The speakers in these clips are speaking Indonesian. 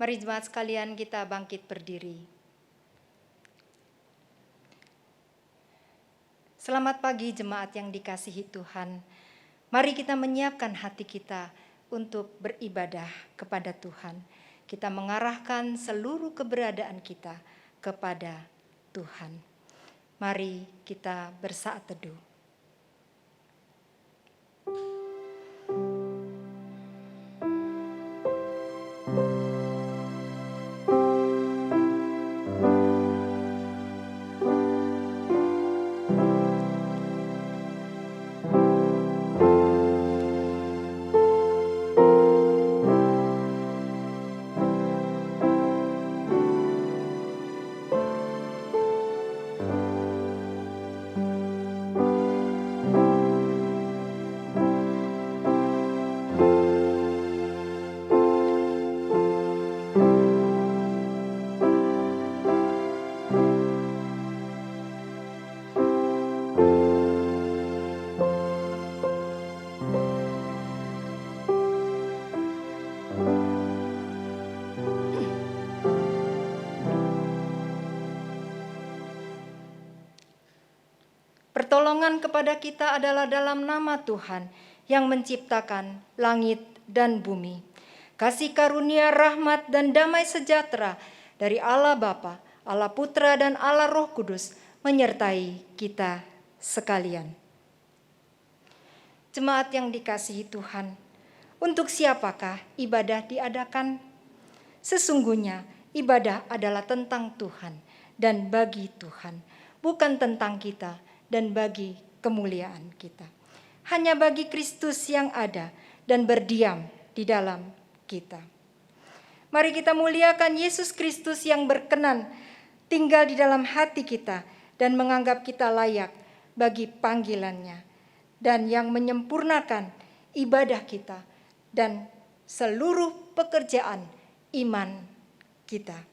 Mari jemaat sekalian kita bangkit berdiri. Selamat pagi jemaat yang dikasihi Tuhan. Mari kita menyiapkan hati kita untuk beribadah kepada Tuhan. Kita mengarahkan seluruh keberadaan kita kepada Tuhan. Mari kita bersaat teduh. Pertolongan kepada kita adalah dalam nama Tuhan yang menciptakan langit dan bumi. Kasih karunia, rahmat, dan damai sejahtera dari Allah Bapa, Allah Putra, dan Allah Roh Kudus menyertai kita sekalian. Jemaat yang dikasihi Tuhan, untuk siapakah ibadah diadakan? Sesungguhnya ibadah adalah tentang Tuhan dan bagi Tuhan, bukan tentang kita dan bagi kemuliaan kita. Hanya bagi Kristus yang ada dan berdiam di dalam kita. Mari kita muliakan Yesus Kristus yang berkenan tinggal di dalam hati kita dan menganggap kita layak bagi panggilannya, dan yang menyempurnakan ibadah kita dan seluruh pekerjaan iman kita.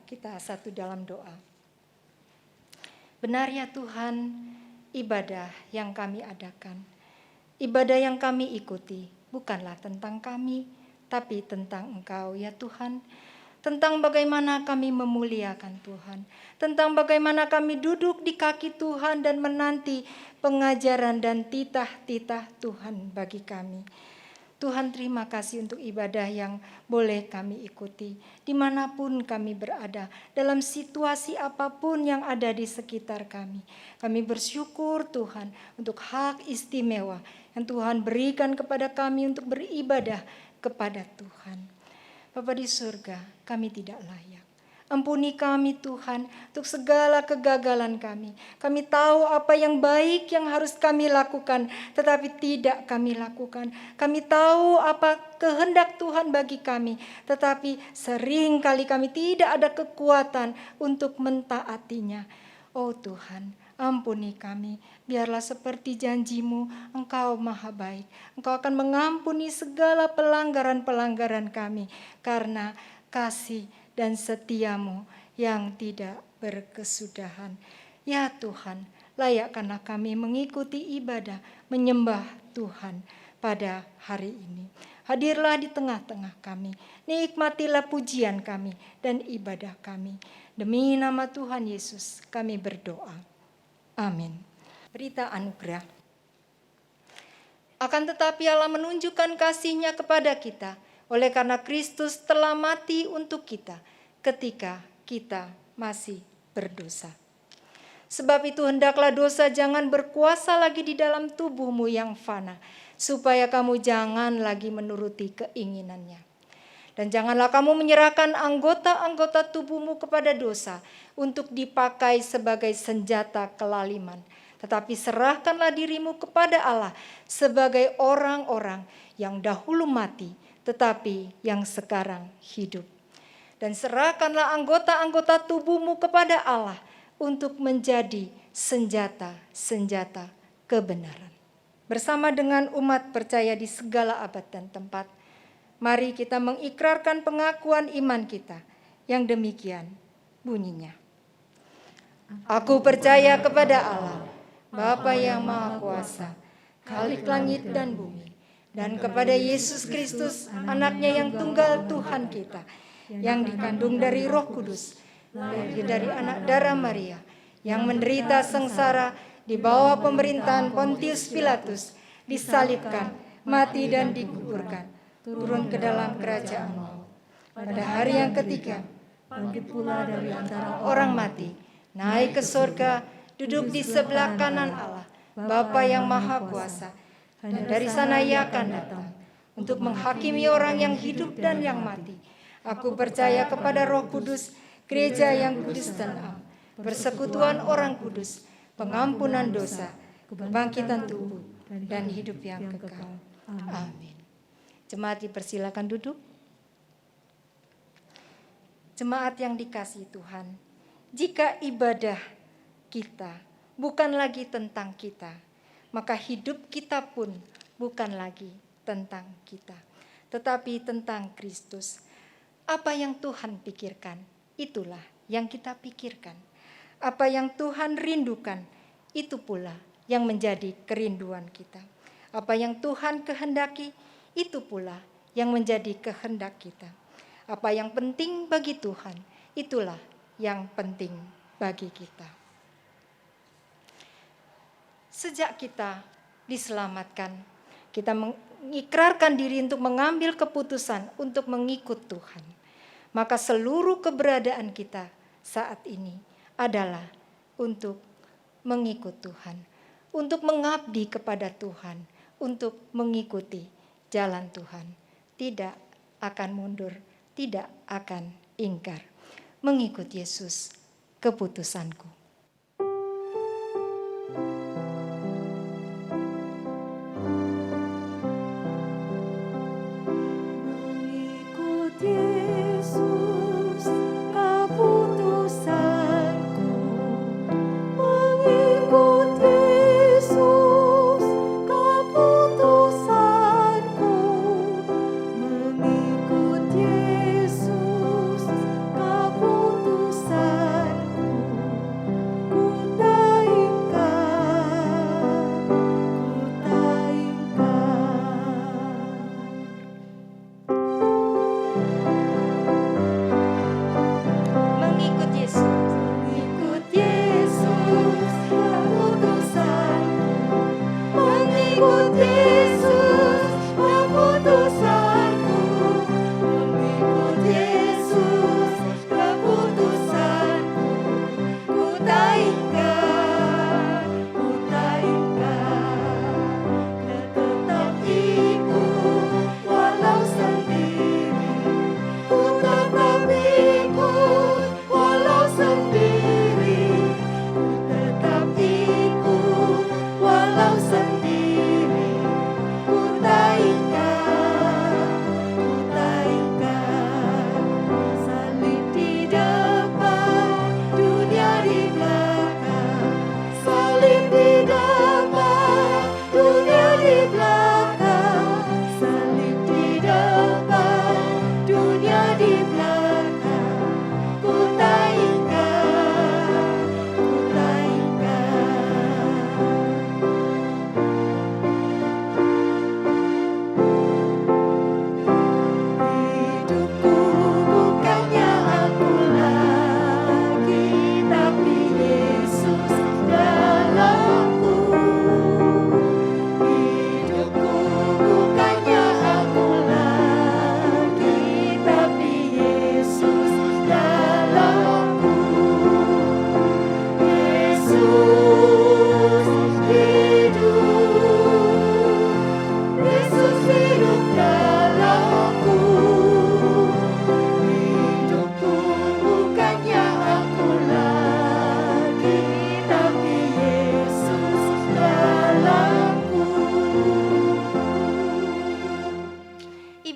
kita satu dalam doa. Benar ya Tuhan, ibadah yang kami adakan, ibadah yang kami ikuti bukanlah tentang kami, tapi tentang Engkau ya Tuhan. Tentang bagaimana kami memuliakan Tuhan, tentang bagaimana kami duduk di kaki Tuhan dan menanti pengajaran dan titah-titah Tuhan bagi kami. Tuhan, terima kasih untuk ibadah yang boleh kami ikuti dimanapun kami berada, dalam situasi apapun yang ada di sekitar kami. Kami bersyukur Tuhan untuk hak istimewa yang Tuhan berikan kepada kami untuk beribadah kepada Tuhan. Bapa di surga, kami tidak layak. Ampuni kami Tuhan untuk segala kegagalan kami. Kami tahu apa yang baik yang harus kami lakukan, tetapi tidak kami lakukan. Kami tahu apa kehendak Tuhan bagi kami, tetapi sering kali kami tidak ada kekuatan untuk mentaatinya. Oh Tuhan, ampuni kami. Biarlah seperti janji-Mu, Engkau maha baik. Engkau akan mengampuni segala pelanggaran-pelanggaran kami, karena kasih dan setia-Mu yang tidak berkesudahan. Ya Tuhan, layakkanlah kami mengikuti ibadah, menyembah Tuhan pada hari ini. Hadirlah di tengah-tengah kami, nikmatilah pujian kami dan ibadah kami. Demi nama Tuhan Yesus kami berdoa. Amin. Berita anugerah. Akan tetapi Allah menunjukkan kasih-Nya kepada kita, oleh karena Kristus telah mati untuk kita ketika kita masih berdosa. Sebab itu hendaklah dosa jangan berkuasa lagi di dalam tubuhmu yang fana, supaya kamu jangan lagi menuruti keinginannya. Dan janganlah kamu menyerahkan anggota-anggota tubuhmu kepada dosa untuk dipakai sebagai senjata kelaliman. Tetapi serahkanlah dirimu kepada Allah sebagai orang-orang yang dahulu mati, tetapi yang sekarang hidup. Dan serahkanlah anggota-anggota tubuhmu kepada Allah untuk menjadi senjata-senjata kebenaran. Bersama dengan umat percaya di segala abad dan tempat, mari kita mengikrarkan pengakuan iman kita yang demikian bunyinya. Aku percaya kepada Allah, Bapa yang Maha Kuasa, Khalik langit dan bumi, dan kepada Yesus Kristus, anaknya yang tunggal Tuhan kita, yang dikandung dari Roh Kudus, lahir dari anak darah Maria, yang menderita sengsara di bawah pemerintahan Pontius Pilatus, disalibkan, mati dan dikuburkan, turun ke dalam kerajaan maut. Pada hari yang ketiga, bangkit pula dari antara orang mati, naik ke surga, duduk di sebelah kanan Allah, Bapa yang Maha Kuasa, dan dari sana Ia akan datang untuk menghakimi orang yang hidup dan yang mati. Aku percaya kepada Roh Kudus, gereja yang kudus dan am, persekutuan orang kudus, pengampunan dosa, kebangkitan tubuh, dan hidup yang kekal. Amin. Jemaat dipersilakan duduk. Jemaat yang dikasihi Tuhan, jika ibadah kita bukan lagi tentang kita, maka hidup kita pun bukan lagi tentang kita, tetapi tentang Kristus. Apa yang Tuhan pikirkan, itulah yang kita pikirkan. Apa yang Tuhan rindukan, itu pula yang menjadi kerinduan kita. Apa yang Tuhan kehendaki, itu pula yang menjadi kehendak kita. Apa yang penting bagi Tuhan, itulah yang penting bagi kita. Sejak kita diselamatkan, kita mengikrarkan diri untuk mengambil keputusan untuk mengikut Tuhan. Maka seluruh keberadaan kita saat ini adalah untuk mengikut Tuhan, untuk mengabdi kepada Tuhan, untuk mengikuti jalan Tuhan. Tidak akan mundur, tidak akan ingkar. Mengikut Yesus, keputusanku. Keputusanku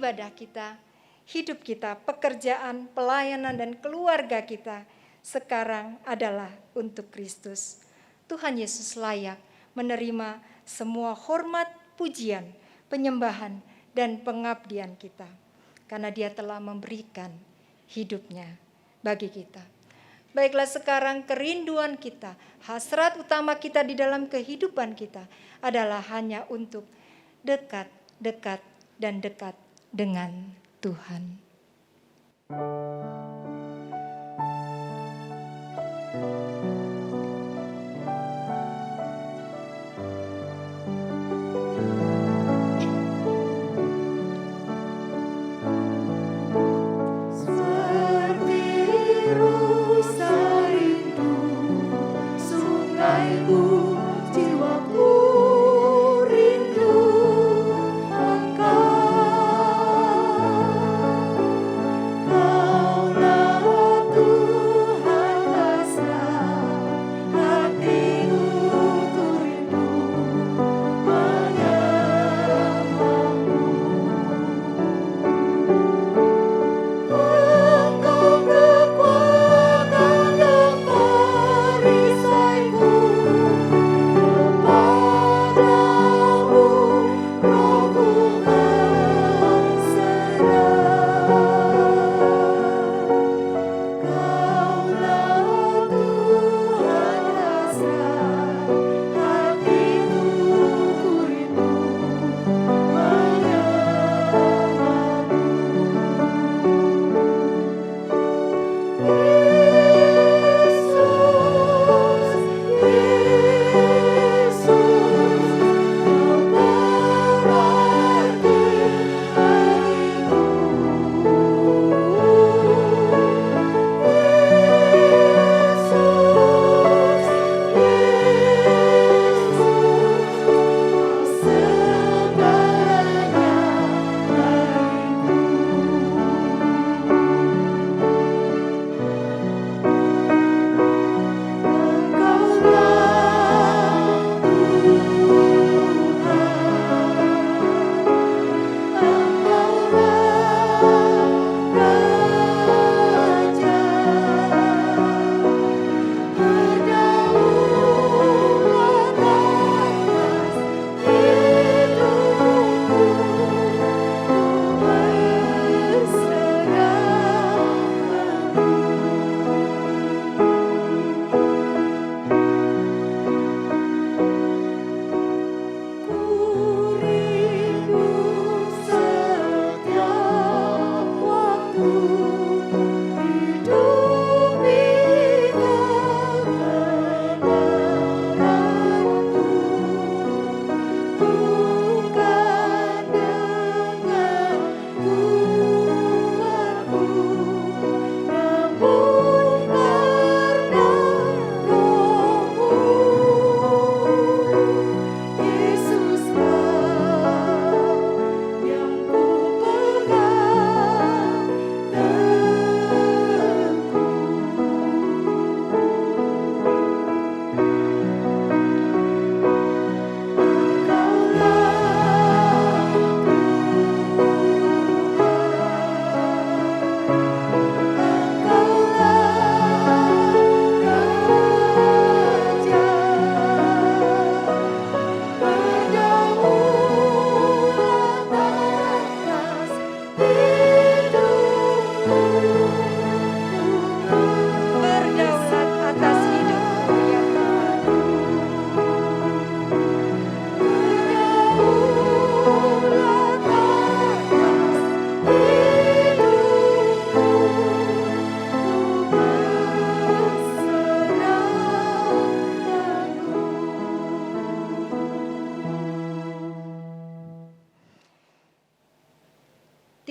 ibadah kita, hidup kita, pekerjaan, pelayanan, dan keluarga kita sekarang adalah untuk Kristus. Tuhan Yesus layak menerima semua hormat, pujian, penyembahan, dan pengabdian kita, karena Dia telah memberikan hidupnya bagi kita. Baiklah, sekarang kerinduan kita, hasrat utama kita di dalam kehidupan kita adalah hanya untuk dekat, dan dekat dengan Tuhan.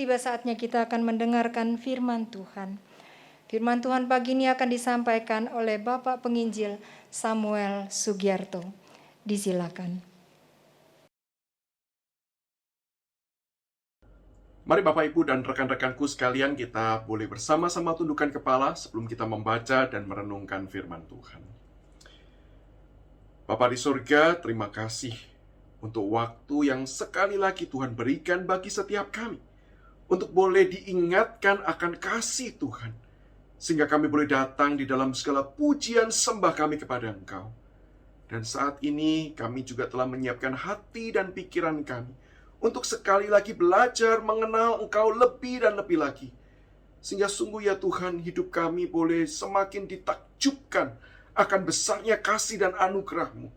Tiba saatnya kita akan mendengarkan firman Tuhan. Firman Tuhan pagi ini akan disampaikan oleh Bapak Penginjil Samuel Sugiarto. Disilakan. Mari Bapak Ibu dan rekan-rekanku sekalian, kita boleh bersama-sama tundukkan kepala sebelum kita membaca dan merenungkan firman Tuhan. Bapa di surga, terima kasih untuk waktu yang sekali lagi Tuhan berikan bagi setiap kami untuk boleh diingatkan akan kasih Tuhan, sehingga kami boleh datang di dalam segala pujian sembah kami kepada Engkau. Dan saat ini kami juga telah menyiapkan hati dan pikiran kami untuk sekali lagi belajar mengenal Engkau lebih dan lebih lagi. Sehingga sungguh ya Tuhan, hidup kami boleh semakin ditakjubkan akan besarnya kasih dan anugerah-Mu.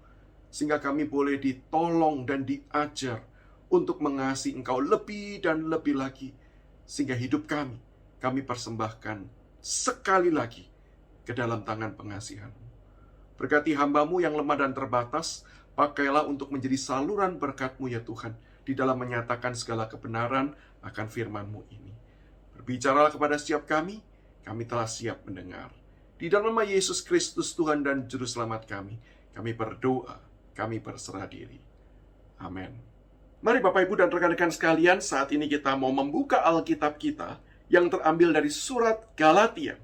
Sehingga kami boleh ditolong dan diajar untuk mengasihi Engkau lebih dan lebih lagi. Sehingga hidup kami persembahkan sekali lagi ke dalam tangan pengasihan-Mu. Berkati hamba-Mu yang lemah dan terbatas, pakailah untuk menjadi saluran berkat-Mu ya Tuhan, di dalam menyatakan segala kebenaran akan firman-Mu ini. Berbicaralah kepada setiap kami telah siap mendengar. Di dalam nama Yesus Kristus Tuhan dan Juru Selamat kami berdoa, kami berserah diri. Amin. Mari Bapak Ibu dan rekan-rekan sekalian, saat ini kita mau membuka Alkitab kita yang terambil dari surat Galatia.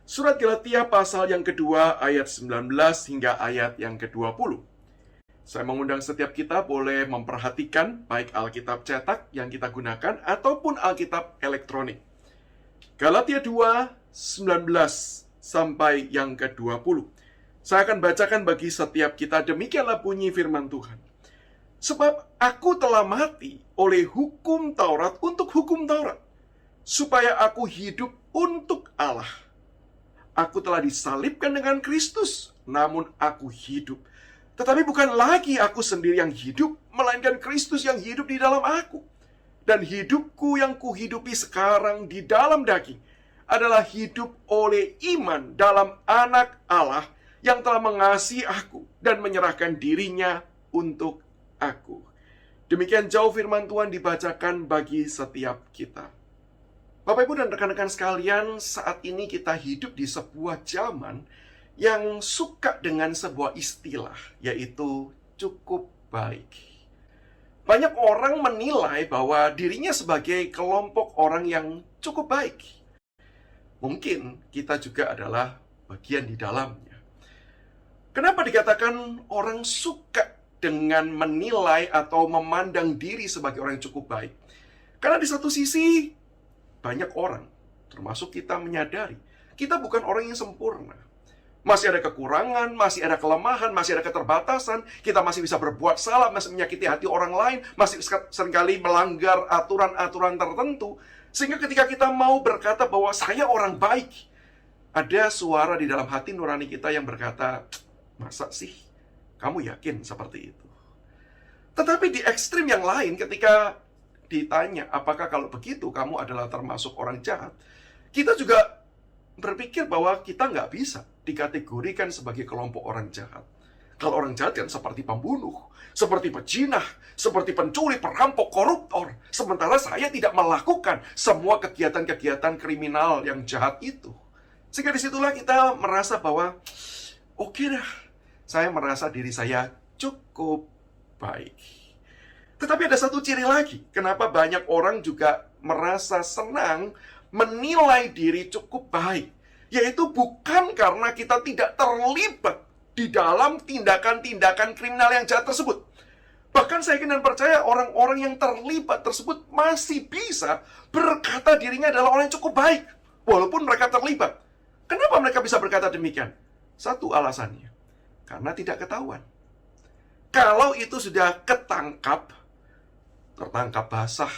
Surat Galatia pasal yang kedua ayat 19 hingga ayat yang ke-20. Saya mengundang setiap kita boleh memperhatikan baik Alkitab cetak yang kita gunakan ataupun Alkitab elektronik. Galatia 2, 19 sampai yang ke-20. Saya akan bacakan bagi setiap kita, demikianlah bunyi firman Tuhan. Sebab aku telah mati oleh hukum Taurat untuk hukum Taurat, supaya aku hidup untuk Allah. Aku telah disalibkan dengan Kristus, namun aku hidup. Tetapi bukan lagi aku sendiri yang hidup, melainkan Kristus yang hidup di dalam aku. Dan hidupku yang kuhidupi sekarang di dalam daging adalah hidup oleh iman dalam Anak Allah yang telah mengasihi aku dan menyerahkan dirinya untuk aku. Demikian jauh firman Tuhan dibacakan bagi setiap kita. Bapak Ibu dan rekan-rekan sekalian, saat ini kita hidup di sebuah zaman yang suka dengan sebuah istilah, yaitu cukup baik. Banyak orang menilai bahwa dirinya sebagai kelompok orang yang cukup baik. Mungkin kita juga adalah bagian di dalamnya. Kenapa dikatakan orang suka dengan menilai atau memandang diri sebagai orang yang cukup baik? Karena di satu sisi, banyak orang, termasuk kita, menyadari kita bukan orang yang sempurna. Masih ada kekurangan, masih ada kelemahan, masih ada keterbatasan. Kita masih bisa berbuat salah, masih menyakiti hati orang lain, masih seringkali melanggar aturan-aturan tertentu. Sehingga ketika kita mau berkata bahwa saya orang baik, ada suara di dalam hati nurani kita yang berkata, masa sih kamu yakin seperti itu? Tetapi di ekstrim yang lain, ketika ditanya apakah kalau begitu kamu adalah termasuk orang jahat, kita juga berpikir bahwa kita nggak bisa dikategorikan sebagai kelompok orang jahat. Kalau orang jahat kan seperti pembunuh, seperti pejinah, seperti pencuri, perampok, koruptor. Sementara saya tidak melakukan semua kegiatan-kegiatan kriminal yang jahat itu. Sehingga disitulah kita merasa bahwa, oke dah, saya merasa diri saya cukup baik. Tetapi ada satu ciri lagi, kenapa banyak orang juga merasa senang menilai diri cukup baik, yaitu bukan karena kita tidak terlibat di dalam tindakan-tindakan kriminal yang jahat tersebut. Bahkan saya yakin dan percaya orang-orang yang terlibat tersebut masih bisa berkata dirinya adalah orang yang cukup baik, walaupun mereka terlibat. Kenapa mereka bisa berkata demikian? Satu alasannya, karena tidak ketahuan. Kalau itu sudah tertangkap basah,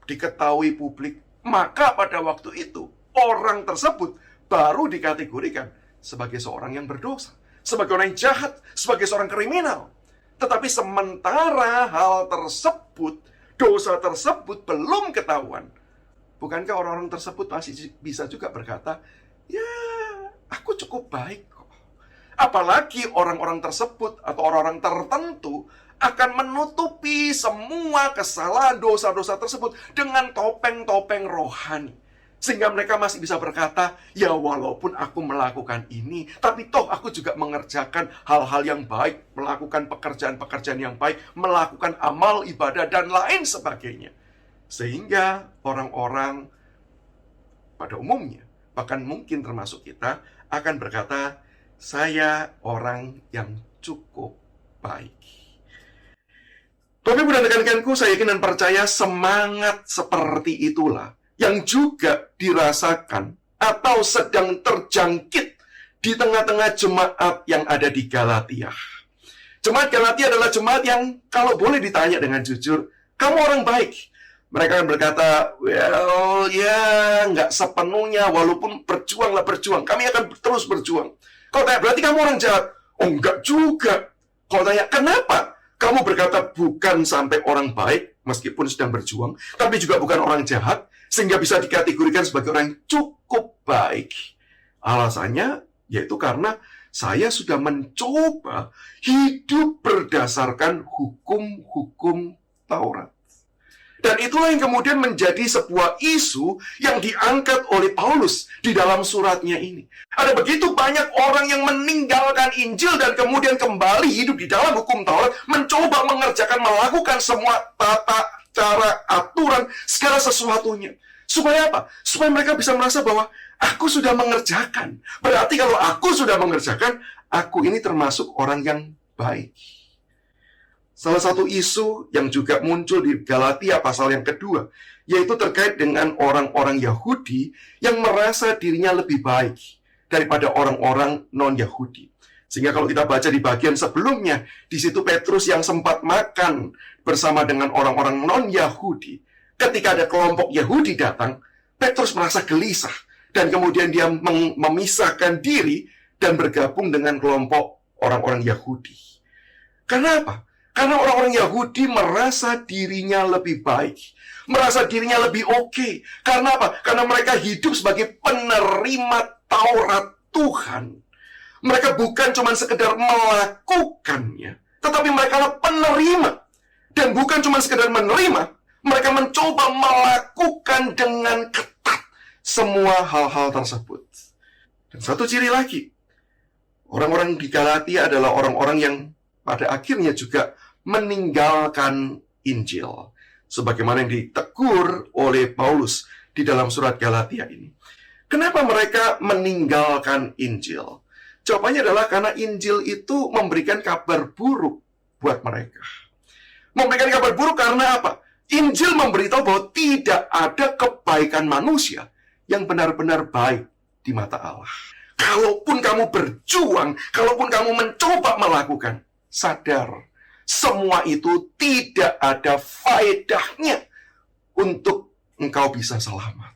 diketahui publik, maka pada waktu itu orang tersebut baru dikategorikan sebagai seorang yang berdosa, sebagai orang yang jahat, sebagai seorang kriminal. Tetapi sementara hal tersebut, dosa tersebut belum ketahuan, bukankah orang-orang tersebut masih bisa juga berkata, ya aku cukup baik kok. Apalagi orang-orang tersebut atau orang-orang tertentu akan menutupi semua kesalahan dosa-dosa tersebut dengan topeng-topeng rohani. Sehingga mereka masih bisa berkata, ya walaupun aku melakukan ini, tapi toh aku juga mengerjakan hal-hal yang baik, melakukan pekerjaan-pekerjaan yang baik, melakukan amal ibadah dan lain sebagainya. Sehingga orang-orang pada umumnya, bahkan mungkin termasuk kita, akan berkata, saya orang yang cukup baik. Bapak Ibu dan rekan-rekanku, saya yakin dan percaya semangat seperti itulah yang juga dirasakan atau sedang terjangkit di tengah-tengah jemaat yang ada di Galatia. Jemaat Galatia adalah jemaat yang kalau boleh ditanya dengan jujur, kamu orang baik. Mereka akan berkata, well, ya, nggak sepenuhnya, walaupun berjuanglah berjuang. Kami akan terus berjuang. Kalau tanya, berarti kamu orang jahat? Oh, enggak juga. Kalau tanya, kenapa? Kamu berkata bukan sampai orang baik, meskipun sedang berjuang, tapi juga bukan orang jahat, sehingga bisa dikategorikan sebagai orang yang cukup baik. Alasannya, yaitu karena saya sudah mencoba hidup berdasarkan hukum-hukum Taurat. Dan itulah yang kemudian menjadi sebuah isu yang diangkat oleh Paulus di dalam suratnya ini. Ada begitu banyak orang yang meninggalkan Injil dan kemudian kembali hidup di dalam hukum Taurat, mencoba mengerjakan, melakukan semua tata, cara, aturan, segala sesuatunya. Supaya apa? Supaya mereka bisa merasa bahwa aku sudah mengerjakan. Berarti kalau aku sudah mengerjakan, aku ini termasuk orang yang baik. Salah satu isu yang juga muncul di Galatia pasal yang kedua, yaitu terkait dengan orang-orang Yahudi yang merasa dirinya lebih baik daripada orang-orang non-Yahudi. Sehingga kalau kita baca di bagian sebelumnya, di situ Petrus yang sempat makan bersama dengan orang-orang non-Yahudi. Ketika ada kelompok Yahudi datang, Petrus merasa gelisah. Dan kemudian dia memisahkan diri dan bergabung dengan kelompok orang-orang Yahudi. Karena apa? Karena orang-orang Yahudi merasa dirinya lebih baik. Merasa dirinya lebih oke. Karena apa? Karena mereka hidup sebagai penerima Taurat Tuhan. Mereka bukan cuma sekedar melakukannya, tetapi mereka adalah penerima. Dan bukan cuma sekedar menerima, mereka mencoba melakukan dengan ketat semua hal-hal tersebut. Dan satu ciri lagi, orang-orang di Galatia adalah orang-orang yang pada akhirnya juga meninggalkan Injil. Sebagaimana yang ditegur oleh Paulus di dalam surat Galatia ini. Kenapa mereka meninggalkan Injil? Jawabannya adalah karena Injil itu memberikan kabar buruk buat mereka. Memberikan kabar buruk karena apa? Injil memberitahu bahwa tidak ada kebaikan manusia yang benar-benar baik di mata Allah. Kalaupun kamu berjuang, kalaupun kamu mencoba melakukan, sadar, semua itu tidak ada faedahnya untuk engkau bisa selamat.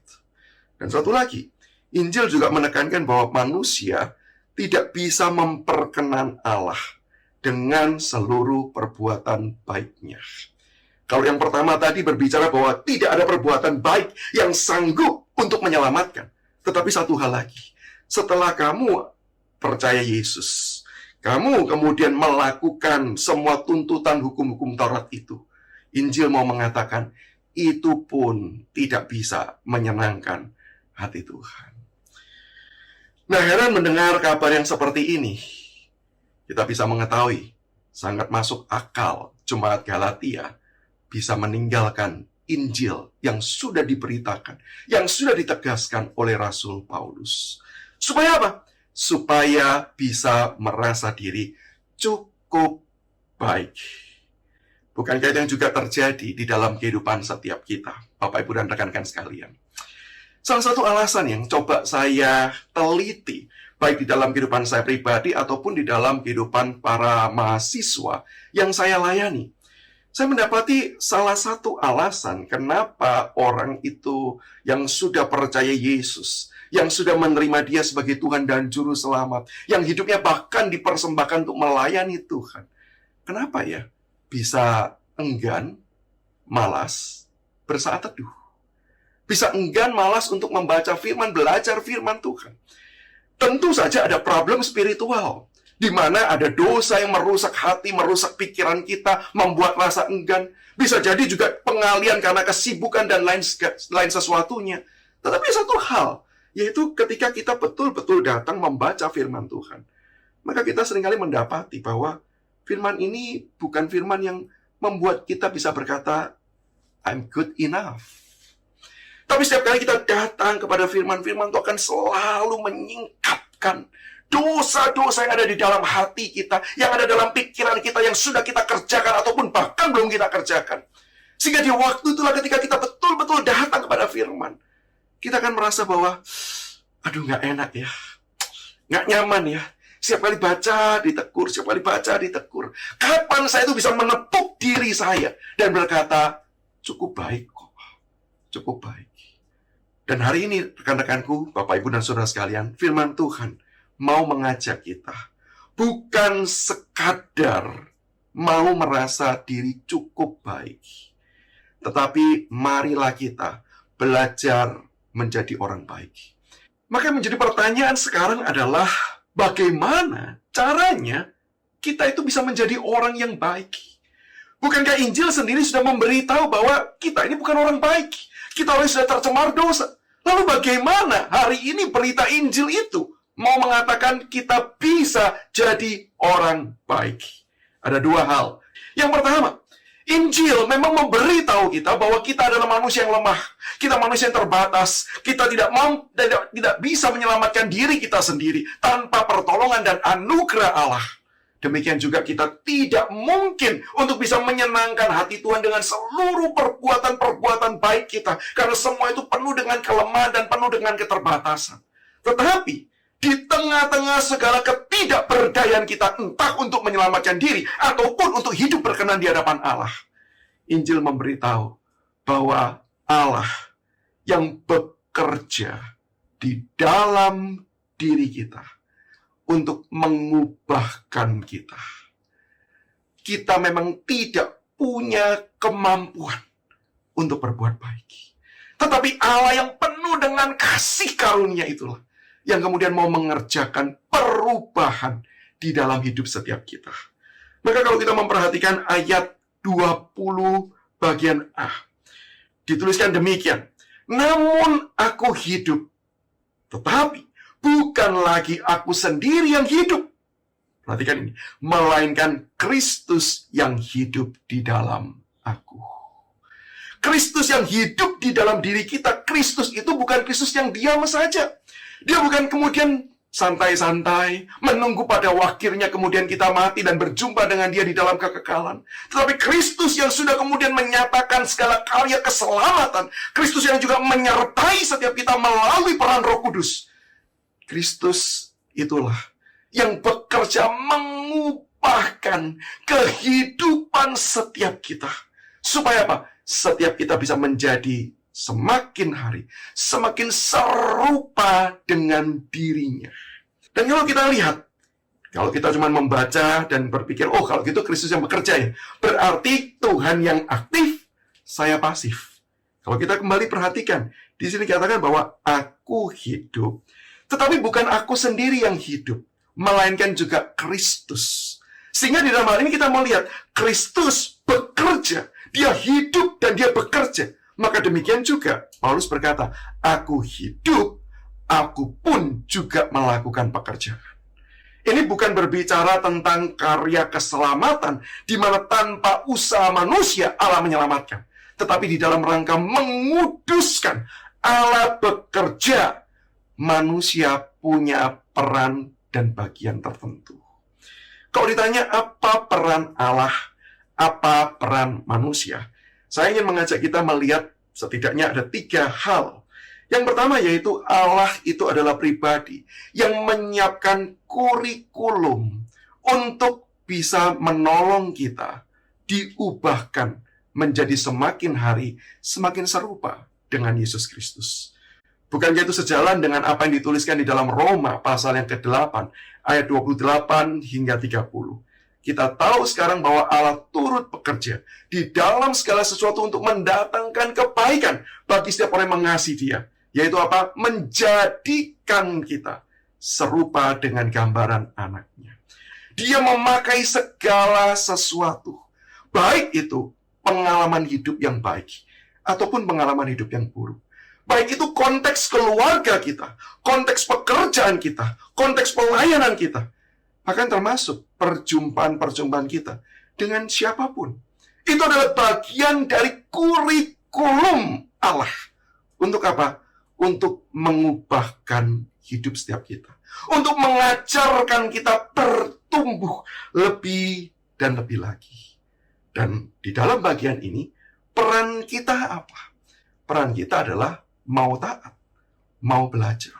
Dan satu lagi, Injil juga menekankan bahwa manusia tidak bisa memperkenan Allah dengan seluruh perbuatan baiknya. Kalau yang pertama tadi berbicara bahwa tidak ada perbuatan baik yang sanggup untuk menyelamatkan. Tetapi satu hal lagi, setelah kamu percaya Yesus, kamu kemudian melakukan semua tuntutan hukum-hukum Taurat itu, Injil mau mengatakan, itu pun tidak bisa menyenangkan hati Tuhan. Nah, heran mendengar kabar yang seperti ini. Kita bisa mengetahui, sangat masuk akal jemaat Galatia bisa meninggalkan Injil yang sudah diberitakan, yang sudah ditegaskan oleh Rasul Paulus. Supaya apa? Supaya bisa merasa diri cukup baik. Bukankah itu yang juga terjadi di dalam kehidupan setiap kita, Bapak, Ibu, dan rekan-rekan sekalian? Salah satu alasan yang coba saya teliti, baik di dalam kehidupan saya pribadi ataupun di dalam kehidupan para mahasiswa yang saya layani. Saya mendapati salah satu alasan kenapa orang itu yang sudah percaya Yesus, yang sudah menerima Dia sebagai Tuhan dan Juru Selamat, yang hidupnya bahkan dipersembahkan untuk melayani Tuhan. Kenapa ya bisa enggan, malas bersaat teduh? Bisa enggan, malas untuk membaca firman, belajar firman Tuhan. Tentu saja ada problem spiritual, di mana ada dosa yang merusak hati, merusak pikiran kita, membuat rasa enggan. Bisa jadi juga pengalian karena kesibukan dan lain sesuatunya. Tetapi satu hal, yaitu ketika kita betul-betul datang membaca firman Tuhan, maka kita seringkali mendapati bahwa firman ini bukan firman yang membuat kita bisa berkata, I'm good enough. Tapi setiap kali kita datang kepada firman-firman itu akan selalu menyingkapkan dosa-dosa yang ada di dalam hati kita, yang ada dalam pikiran kita, yang sudah kita kerjakan ataupun bahkan belum kita kerjakan. Sehingga di waktu itulah ketika kita betul-betul datang kepada firman, kita akan merasa bahwa, aduh nggak enak ya, nggak nyaman ya. Setiap kali baca ditegur, setiap kali baca ditegur. Kapan saya itu bisa menepuk diri saya dan berkata, cukup baik kok, cukup baik. Dan hari ini rekan-rekanku, Bapak Ibu dan Saudara sekalian, firman Tuhan mau mengajak kita bukan sekadar mau merasa diri cukup baik, tetapi marilah kita belajar menjadi orang baik. Maka menjadi pertanyaan sekarang adalah bagaimana caranya kita itu bisa menjadi orang yang baik? Bukankah Injil sendiri sudah memberitahu bahwa kita ini bukan orang baik? Kita orang sudah tercemar dosa. Lalu bagaimana hari ini berita Injil itu mau mengatakan kita bisa jadi orang baik? Ada dua hal. Yang pertama, Injil memang memberitahu kita bahwa kita adalah manusia yang lemah. Kita manusia yang terbatas. Kita tidak bisa menyelamatkan diri kita sendiri tanpa pertolongan dan anugerah Allah. Demikian juga kita tidak mungkin untuk bisa menyenangkan hati Tuhan dengan seluruh perbuatan-perbuatan baik kita. Karena semua itu penuh dengan kelemahan dan penuh dengan keterbatasan. Tetapi, di tengah-tengah segala ketidakberdayaan kita, entah untuk menyelamatkan diri, ataupun untuk hidup berkenan di hadapan Allah, Injil memberitahu bahwa Allah yang bekerja di dalam diri kita, untuk mengubahkan kita. Kita memang tidak punya kemampuan untuk berbuat baik. Tetapi Allah yang penuh dengan kasih karunia itulah yang kemudian mau mengerjakan perubahan di dalam hidup setiap kita. Maka kalau kita memperhatikan ayat 20 bagian A, dituliskan demikian. Namun aku hidup, tetapi bukan lagi aku sendiri yang hidup. Perhatikan ini. Melainkan Kristus yang hidup di dalam aku. Kristus yang hidup di dalam diri kita. Kristus itu bukan Kristus yang diam saja. Dia bukan kemudian santai-santai, menunggu pada wakilnya kemudian kita mati dan berjumpa dengan dia di dalam kekekalan. Tetapi Kristus yang sudah kemudian menyatakan segala karya keselamatan. Kristus yang juga menyertai setiap kita melalui peran Roh Kudus. Kristus itulah yang bekerja mengubahkan kehidupan setiap kita. Supaya apa? Setiap kita bisa menjadi semakin hari, semakin serupa dengan dirinya. Dan kalau kita lihat, kalau kita cuma membaca dan berpikir, oh kalau gitu Kristus yang bekerja ya, berarti Tuhan yang aktif, saya pasif. Kalau kita kembali perhatikan, di sini dikatakan bahwa aku hidup, tetapi bukan aku sendiri yang hidup, melainkan juga Kristus. Sehingga di dalam hal ini kita melihat Kristus bekerja, dia hidup dan dia bekerja. Maka demikian juga Paulus berkata, aku hidup, aku pun juga melakukan pekerjaan. Ini bukan berbicara tentang karya keselamatan, di mana tanpa usaha manusia Allah menyelamatkan. Tetapi di dalam rangka menguduskan, Allah bekerja, manusia punya peran dan bagian tertentu. Kalau ditanya apa peran Allah, apa peran manusia, saya ingin mengajak kita melihat setidaknya ada 3 hal. Yang pertama yaitu Allah itu adalah pribadi yang menyiapkan kurikulum untuk bisa menolong kita diubahkan menjadi semakin hari semakin serupa dengan Yesus Kristus. Bukankah itu sejalan dengan apa yang dituliskan di dalam Roma pasal yang ke-8 ayat 28 hingga 30. Kita tahu sekarang bahwa Allah turut bekerja di dalam segala sesuatu untuk mendatangkan kebaikan bagi setiap orang yang mengasihi Dia. Yaitu apa? Menjadikan kita serupa dengan gambaran anaknya. Dia memakai segala sesuatu. Baik itu pengalaman hidup yang baik ataupun pengalaman hidup yang buruk. Baik itu konteks keluarga kita, konteks pekerjaan kita, konteks pelayanan kita, bahkan termasuk perjumpaan-perjumpaan kita dengan siapapun. Itu adalah bagian dari kurikulum Allah. Untuk apa? Untuk mengubahkan hidup setiap kita. Untuk mengajarkan kita bertumbuh lebih dan lebih lagi. Dan di dalam bagian ini, peran kita apa? Peran kita adalah mau taat, mau belajar.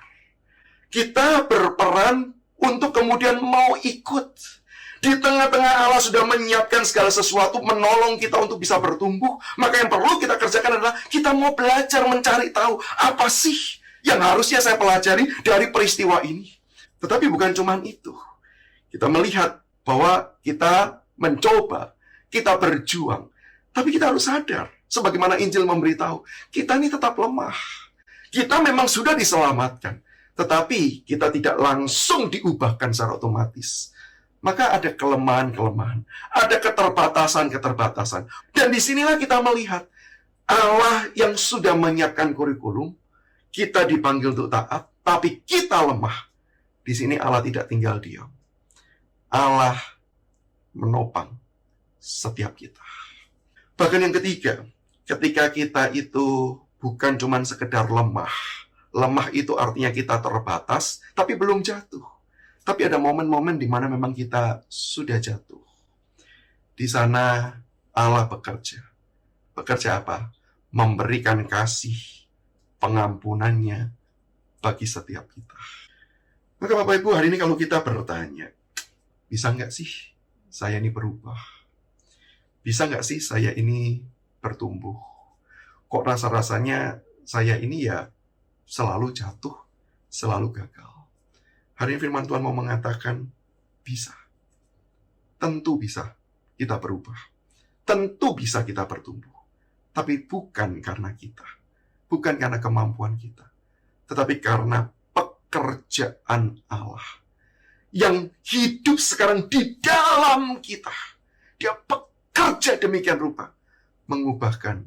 Kita berperan untuk kemudian mau ikut. Di tengah-tengah Allah sudah menyiapkan segala sesuatu, menolong kita untuk bisa bertumbuh. Maka yang perlu kita kerjakan adalah kita mau belajar mencari tahu apa sih yang harusnya saya pelajari dari peristiwa ini. Tetapi bukan cuma itu. Kita melihat bahwa kita mencoba, kita berjuang. Tapi kita harus sadar, sebagaimana Injil memberitahu, kita ini tetap lemah. Kita memang sudah diselamatkan, tetapi kita tidak langsung diubahkan secara otomatis. Maka ada kelemahan-kelemahan, ada keterbatasan-keterbatasan. Dan disinilah kita melihat Allah yang sudah menyiapkan kurikulum, kita dipanggil untuk taat, tapi kita lemah. Di sini Allah tidak tinggal diam. Allah menopang setiap kita. Bahkan yang ketiga, ketika kita itu bukan cuma sekedar lemah. Lemah itu artinya kita terbatas, tapi belum jatuh. Tapi ada momen-momen di mana memang kita sudah jatuh. Di sana Allah bekerja. Bekerja apa? Memberikan kasih, pengampunannya bagi setiap kita. Maka Bapak Ibu, hari ini kalau kita bertanya, bisa nggak sih saya ini berubah? Bisa nggak sih saya ini bertumbuh? Kok rasa-rasanya saya ini ya selalu jatuh, selalu gagal? Hari ini firman Tuhan mau mengatakan, bisa. Tentu bisa kita berubah. Tentu bisa kita bertumbuh. Tapi bukan karena kita. Bukan karena kemampuan kita. Tetapi karena pekerjaan Allah. Yang hidup sekarang di dalam kita. Dia bekerja demikian rupa. Mengubahkan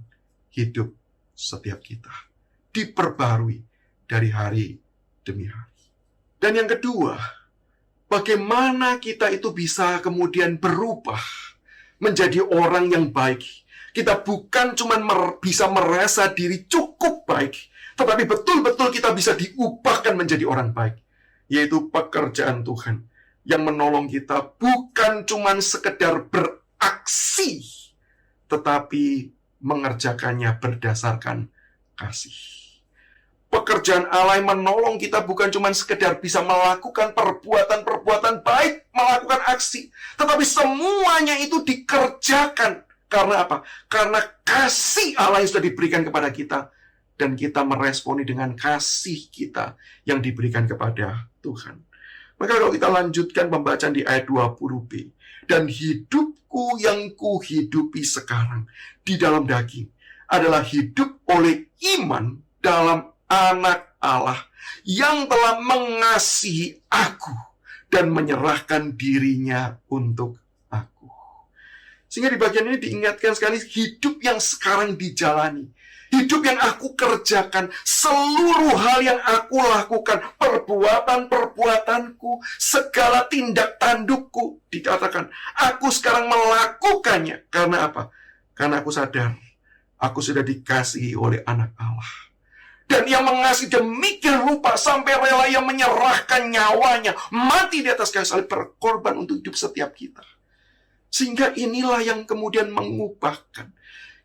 hidup setiap kita. Diperbarui dari hari demi hari. Dan yang kedua, bagaimana kita itu bisa kemudian berubah menjadi orang yang baik. Kita bukan cuma bisa merasa diri cukup baik, tetapi betul-betul kita bisa diubahkan menjadi orang baik. Yaitu pekerjaan Tuhan yang menolong kita bukan cuma sekedar beraksi, tetapi mengerjakannya berdasarkan kasih. Pekerjaan Allah yang menolong kita bukan cuma sekedar bisa melakukan perbuatan-perbuatan baik, melakukan aksi. Tetapi semuanya itu dikerjakan. Karena apa? Karena kasih Allah yang sudah diberikan kepada kita. Dan kita meresponi dengan kasih kita yang diberikan kepada Tuhan. Maka kalau kita lanjutkan pembacaan di ayat 20b. Dan hidupku yang kuhidupi sekarang di dalam daging adalah hidup oleh iman dalam Anak Allah yang telah mengasihi aku dan menyerahkan dirinya untuk aku. Sehingga di bagian ini diingatkan sekali hidup yang sekarang dijalani. Hidup yang aku kerjakan, seluruh hal yang aku lakukan, perbuatan-perbuatanku, segala tindak tandukku, dikatakan, aku sekarang melakukannya. Karena apa? Karena aku sadar, aku sudah dikasihi oleh anak Allah. Dan yang mengasihi demikian rupa sampai rela yang menyerahkan nyawanya, mati di atas kayu salib, berkorban untuk hidup setiap kita. Sehingga inilah yang kemudian mengubahkan.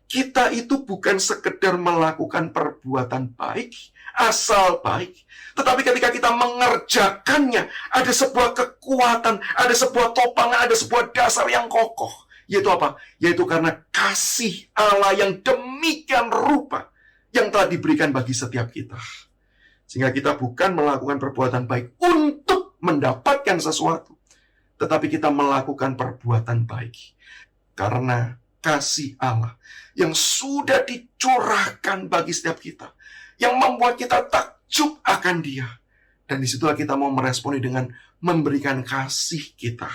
Kita itu bukan sekedar melakukan perbuatan baik, asal baik. Tetapi ketika kita mengerjakannya, ada sebuah kekuatan, ada sebuah topangan, ada sebuah dasar yang kokoh. Yaitu apa? Yaitu karena kasih Allah yang demikian rupa yang telah diberikan bagi setiap kita. Sehingga kita bukan melakukan perbuatan baik untuk mendapatkan sesuatu, tetapi kita melakukan perbuatan baik karena kasih Allah yang sudah dicurahkan bagi setiap kita, yang membuat kita takjub akan Dia. Dan disitulah kita mau meresponi dengan memberikan kasih kita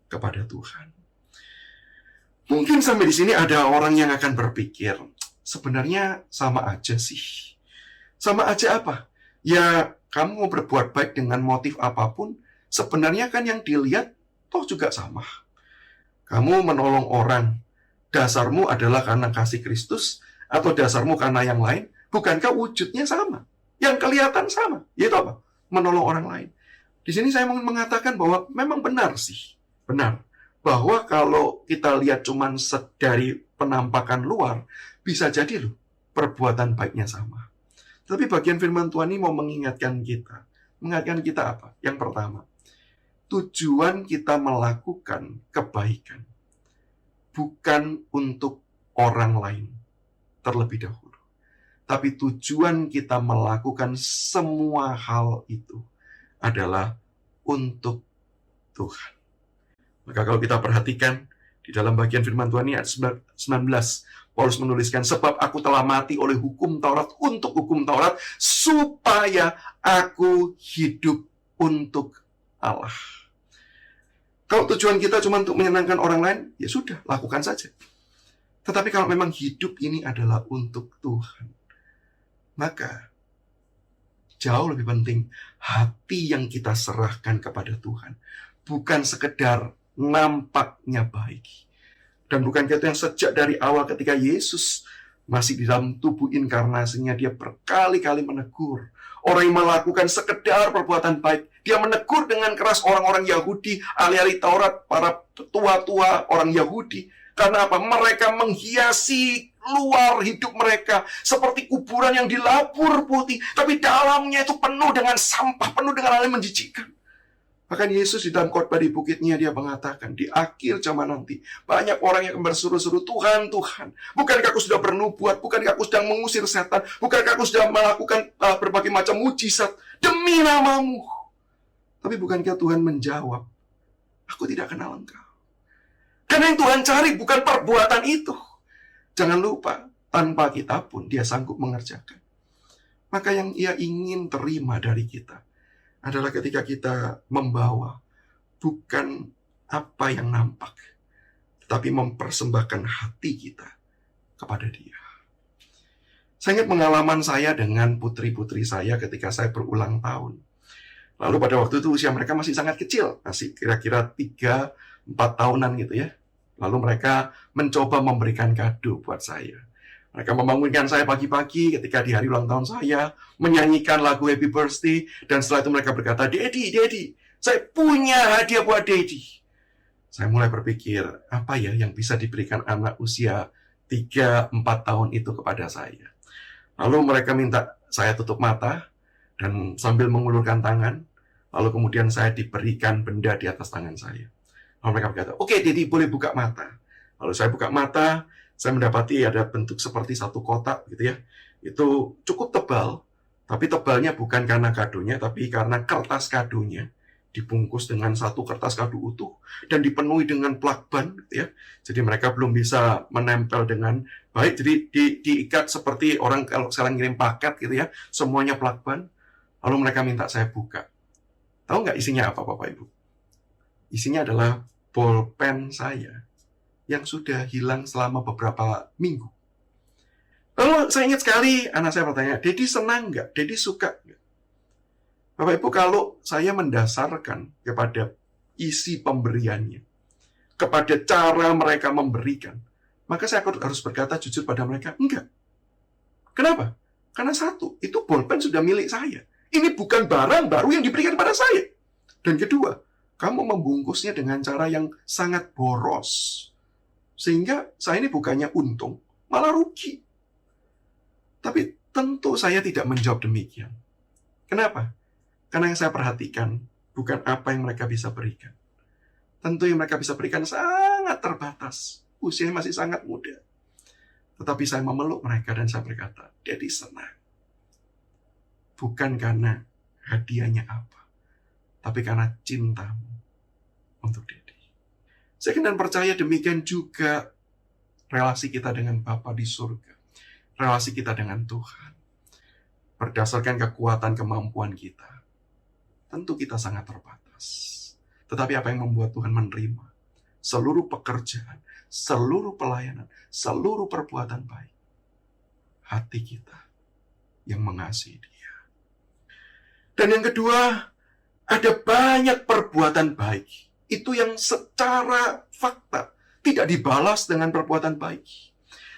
kepada Tuhan. Mungkin sampai di sini ada orang yang akan berpikir, sebenarnya sama aja sih. Sama aja apa? Ya, kamu mau berbuat baik dengan motif apapun, sebenarnya kan yang dilihat toh juga sama. Kamu menolong orang, dasarmu adalah karena kasih Kristus, atau dasarmu karena yang lain, bukankah wujudnya sama? Yang kelihatan sama, yaitu apa? menolong orang lain. Di sini saya mau mengatakan bahwa memang benar sih. Benar. Bahwa kalau kita lihat cuman dari penampakan luar, bisa jadi loh, perbuatan baiknya sama. Tapi bagian firman Tuhan ini mau mengingatkan kita. Mengingatkan kita apa? Yang pertama, tujuan kita melakukan kebaikan bukan untuk orang lain terlebih dahulu. Tapi tujuan kita melakukan semua hal itu adalah untuk Tuhan. Maka kalau kita perhatikan di dalam bagian firman Tuhan ini ayat 19, Paulus menuliskan, sebab aku telah mati oleh hukum Taurat untuk hukum Taurat, supaya aku hidup untuk Allah. Kalau tujuan kita cuma untuk menyenangkan orang lain, ya sudah, lakukan saja. Tetapi kalau memang hidup ini adalah untuk Tuhan, maka jauh lebih penting hati yang kita serahkan kepada Tuhan. Bukan sekedar nampaknya baik. Dan bukan itu yang sejak dari awal ketika Yesus masih di dalam tubuh inkarnasinya, dia berkali-kali menegur orang yang melakukan sekedar perbuatan baik. Dia menegur dengan keras orang-orang Yahudi, ahli-ahli Taurat, para tua-tua orang Yahudi. Karena apa? Mereka menghiasi luar hidup mereka seperti kuburan yang dilapur putih, tapi dalamnya itu penuh dengan sampah, penuh dengan hal yang menjijikkan. Bahkan Yesus di dalam khotbah di bukitnya dia mengatakan, di akhir zaman nanti banyak orang yang berseru-seru, Tuhan, Tuhan, bukankah aku sudah bernubuat, bukankah aku sedang mengusir setan, bukankah aku sudah melakukan berbagai macam mujizat demi namamu. Tapi bukankah Tuhan menjawab, aku tidak kenal engkau. Karena yang Tuhan cari bukan perbuatan itu. Jangan lupa, tanpa kita pun dia sanggup mengerjakan. Maka yang ia ingin terima dari kita adalah ketika kita membawa bukan apa yang nampak, tetapi mempersembahkan hati kita kepada dia. Saya ingat pengalaman saya dengan putri-putri saya ketika saya berulang tahun. Lalu pada waktu itu usia mereka masih sangat kecil, masih kira-kira 3-4 tahunan gitu ya. Lalu mereka mencoba memberikan kado buat saya. Mereka membangunkan saya pagi-pagi ketika di hari ulang tahun saya, menyanyikan lagu Happy Birthday, dan setelah itu mereka berkata, Daddy, saya punya hadiah buat Daddy. Saya mulai berpikir, apa ya yang bisa diberikan anak usia 3-4 tahun itu kepada saya. Lalu mereka minta saya tutup mata, dan sambil mengulurkan tangan, lalu kemudian saya diberikan benda di atas tangan saya. Lalu mereka berkata, oke, Daddy boleh buka mata. Lalu saya buka mata, saya mendapati ada bentuk seperti satu kotak gitu ya. Itu cukup tebal, tapi tebalnya bukan karena kadonya, tapi karena kertas kadonya dibungkus dengan satu kertas kado utuh dan dipenuhi dengan plakban gitu ya. Jadi mereka belum bisa menempel dengan baik, jadi diikat seperti orang kalau sekarang ngirim paket gitu ya, semuanya plakban. Lalu mereka minta saya buka. Tahu nggak isinya apa, Bapak Ibu? Isinya adalah bolpen saya yang sudah hilang selama beberapa minggu. Lalu saya ingat sekali, anak saya bertanya, Daddy senang nggak? Daddy suka nggak? Bapak Ibu, kalau saya mendasarkan kepada isi pemberiannya, kepada cara mereka memberikan, maka saya harus berkata jujur pada mereka, enggak. Kenapa? Karena satu, itu bolpen sudah milik saya. Ini bukan barang baru yang diberikan pada saya. Dan kedua, kamu membungkusnya dengan cara yang sangat boros. Sehingga saya ini bukannya untung, malah rugi. Tapi tentu saya tidak menjawab demikian. Kenapa? Karena yang saya perhatikan bukan apa yang mereka bisa berikan. Tentu yang mereka bisa berikan sangat terbatas. Usianya masih sangat muda. Tetapi saya memeluk mereka dan saya berkata, Daddy senang. Bukan karena hadiahnya apa, tapi karena cintamu untuk Daddy. Saya dan percaya demikian juga relasi kita dengan Bapa di surga. Relasi kita dengan Tuhan. Berdasarkan kekuatan kemampuan kita. Tentu kita sangat terbatas. Tetapi apa yang membuat Tuhan menerima? Seluruh pekerjaan, seluruh pelayanan, seluruh perbuatan baik. Hati kita yang mengasihi Dia. Dan yang kedua, ada banyak perbuatan baik. Itu yang secara fakta tidak dibalas dengan perbuatan baik.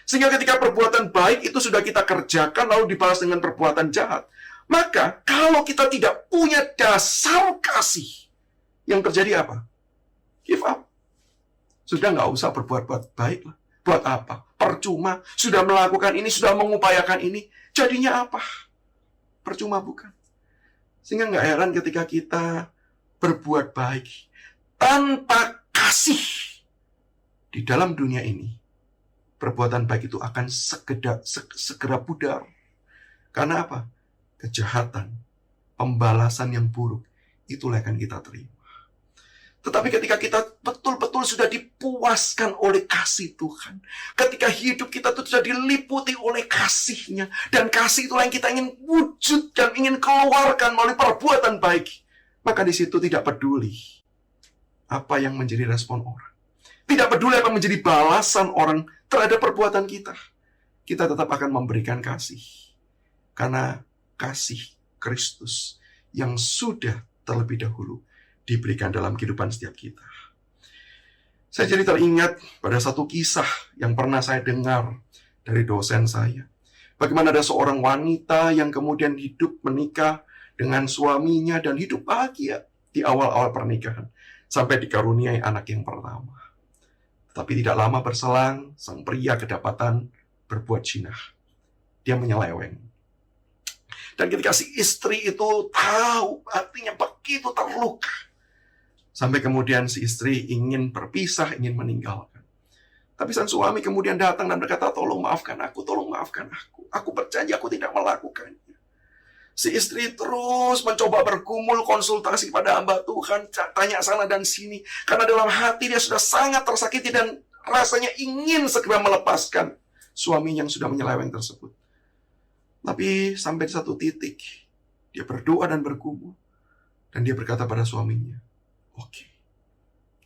Sehingga ketika perbuatan baik itu sudah kita kerjakan lalu dibalas dengan perbuatan jahat, Maka kalau kita tidak punya dasar kasih, yang terjadi apa? Give up. Sudah nggak usah berbuat baik lah. Buat apa? Percuma. Sudah melakukan ini, sudah mengupayakan ini. Jadinya apa? Percuma bukan? Sehingga nggak heran ketika kita berbuat baik tanpa kasih di dalam dunia ini, perbuatan baik itu akan segera pudar. Karena apa? Kejahatan, pembalasan yang buruk, itulah yang akan kita terima. Tetapi ketika kita betul-betul sudah dipuaskan oleh kasih Tuhan, ketika hidup kita itu sudah diliputi oleh kasih-Nya, dan kasih itulah yang kita ingin wujudkan, ingin keluarkan melalui perbuatan baik, maka di situ tidak peduli apa yang menjadi respon orang. Tidak peduli apa menjadi balasan orang terhadap perbuatan kita. Kita tetap akan memberikan kasih. Karena kasih Kristus yang sudah terlebih dahulu diberikan dalam kehidupan setiap kita. Saya jadi teringat pada satu kisah yang pernah saya dengar dari dosen saya. Bagaimana ada seorang wanita yang kemudian hidup menikah dengan suaminya dan hidup bahagia di awal-awal pernikahan. Sampai dikaruniai anak yang pertama. Tapi tidak lama berselang, sang pria kedapatan berbuat zina. Dia menyeleweng. Dan ketika si istri itu tahu, hatinya begitu terluka. Sampai kemudian si istri ingin berpisah, ingin meninggalkan. Tapi sang suami kemudian datang dan berkata, tolong maafkan aku, tolong maafkan aku. Aku berjanji aku tidak melakukannya. Si istri terus mencoba bergumul, konsultasi pada hamba Tuhan, tanya sana dan sini. Karena dalam hati dia sudah sangat tersakiti dan rasanya ingin segera melepaskan suami yang sudah menyeleweng tersebut. Tapi sampai di satu titik, dia berdoa dan bergumul. Dan dia berkata pada suaminya, oke,